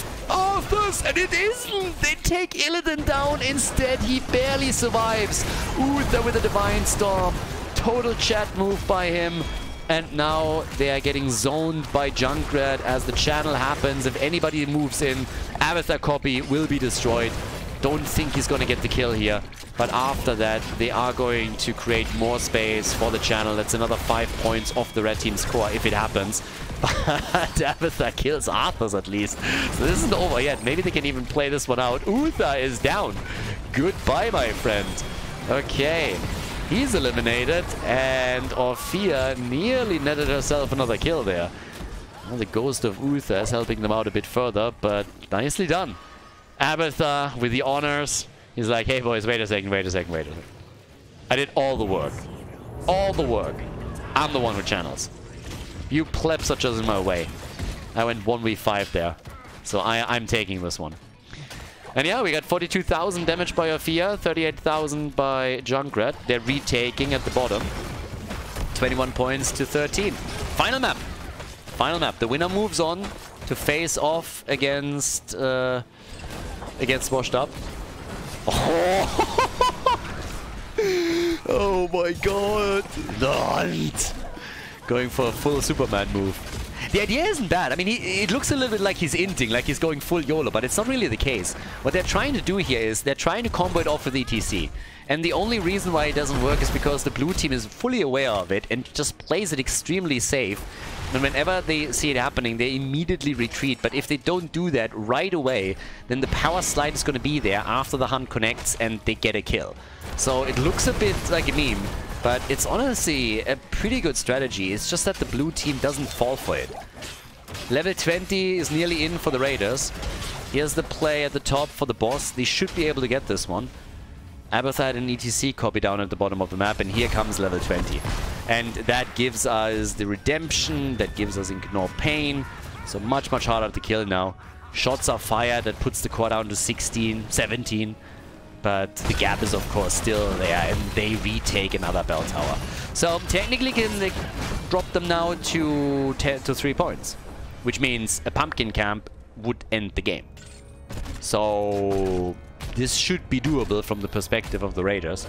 this, and it isn't! They take Illidan down instead. He barely survives. Uther with a Divine Storm. Total chat move by him. And now they are getting zoned by Junkrat as the channel happens. If anybody moves in, Avatar copy will be destroyed. Don't think he's going to get the kill here. But after that, they are going to create more space for the channel. That's another 5 points off the red team's score if it happens. But Avatar kills Arthas at least. So this isn't over yet. Maybe they can even play this one out. Uther is down. Goodbye, my friend. Okay. He's eliminated. And Orphea nearly netted herself another kill there. Well, the ghost of Uther is helping them out a bit further, but nicely done. Abathar with the honors. He's like, hey boys, wait a second. I did all the work. All the work. I'm the one with channels. You plebs are just in my way. I went 1v5 there. So I'm taking this one. And yeah, we got 42,000 damage by Orphea, 38,000 by Junkrat. They're retaking at the bottom. 21 points to 13. Final map. Final map. The winner moves on to face off against Washed Up. Oh, oh my god. Don't. Going for a full Superman move. The idea isn't bad. I mean, it looks a little bit like he's inting, like he's going full YOLO, but it's not really the case. What they're trying to do here is they're trying to combo it off with ETC. And the only reason why it doesn't work is because the blue team is fully aware of it and just plays it extremely safe. And whenever they see it happening, they immediately retreat. But if they don't do that right away, then the power slide is going to be there after the hunt connects and they get a kill. So it looks a bit like a meme, but it's honestly a pretty good strategy. It's just that the blue team doesn't fall for it. Level 20 is nearly in for the Raiders. Here's the play at the top for the boss. They should be able to get this one. Abathar had an ETC copy down at the bottom of the map, and here comes level 20. And that gives us the redemption, that gives us Ignore Pain. So much harder to kill now. Shots are fired, that puts the core down to 16, 17. But the gap is of course still there, and they retake another bell tower. So technically can they drop them now to 3 points. Which means a pumpkin camp would end the game. So this should be doable from the perspective of the Raiders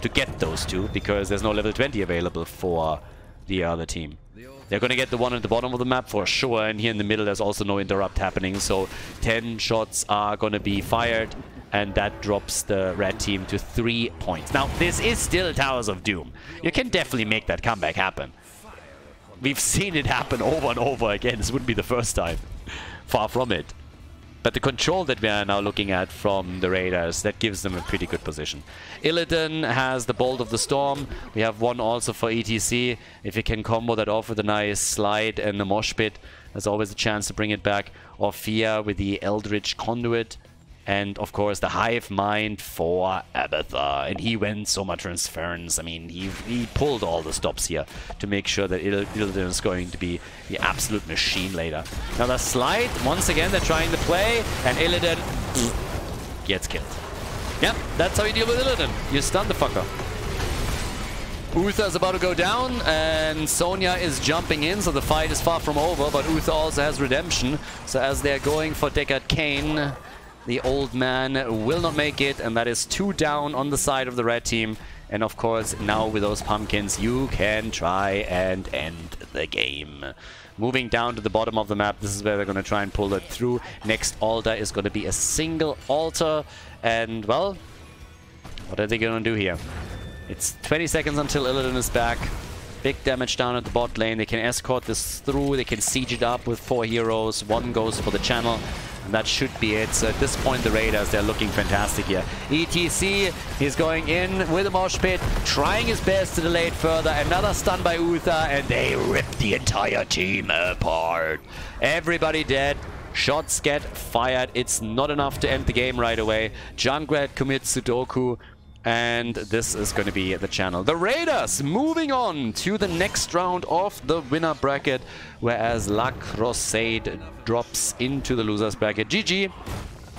to get those 2, because there's no level 20 available for the other team. They're going to get the one at the bottom of the map for sure, and here in the middle there's also no interrupt happening, so 10 shots are going to be fired, and that drops the red team to 3 points. Now, this is still Towers of Doom. You can definitely make that comeback happen. We've seen it happen over and over again. This wouldn't be the first time. Far from it. But the control that we are now looking at from the Raiders, that gives them a pretty good position. Illidan has the Bolt of the Storm. We have one also for ETC. If you can combo that off with a nice slide and the mosh pit, there's always a chance to bring it back. Orphea with the Eldritch Conduit. And of course the Hive Mind for Abathar. And he went so much transference. I mean, he pulled all the stops here to make sure that Illidan is going to be the absolute machine later. Now the slide, once again they're trying to play, and Illidan gets killed. Yep, that's how you deal with Illidan. You stun the fucker. Uther is about to go down, and Sonya is jumping in, so the fight is far from over, but Uther also has redemption. So as they're going for Deckard Cain, The old man will not make it, and that is 2 down on the side of the red team. And of course, now with those pumpkins, you can try and end the game. Moving down to the bottom of the map, this is where we're going to try and pull it through. Next altar is going to be a single altar. And, well, what are they going to do here? It's 20 seconds until Illidan is back. Big damage down at the bot lane. They can escort this through. They can siege it up with 4 heroes. 1 goes for the channel. And that should be it. So at this point, the Raiders, they're looking fantastic here. ETC, he's going in with a mosh pit, trying his best to delay it further. Another stun by Uther, and they rip the entire team apart. Everybody dead. Shots get fired. It's not enough to end the game right away. Junkrat commits Sudoku. And this is going to be the channel. The Raiders moving on to the next round of the winner bracket, whereas La Croissade drops into the losers bracket. GG.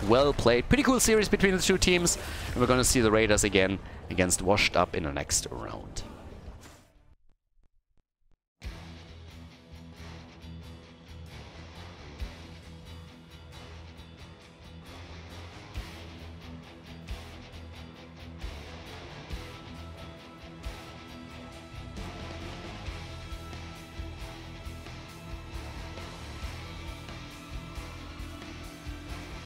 Well played. Pretty cool series between the two teams. And we're going to see the Raiders again against Washed Up in the next round.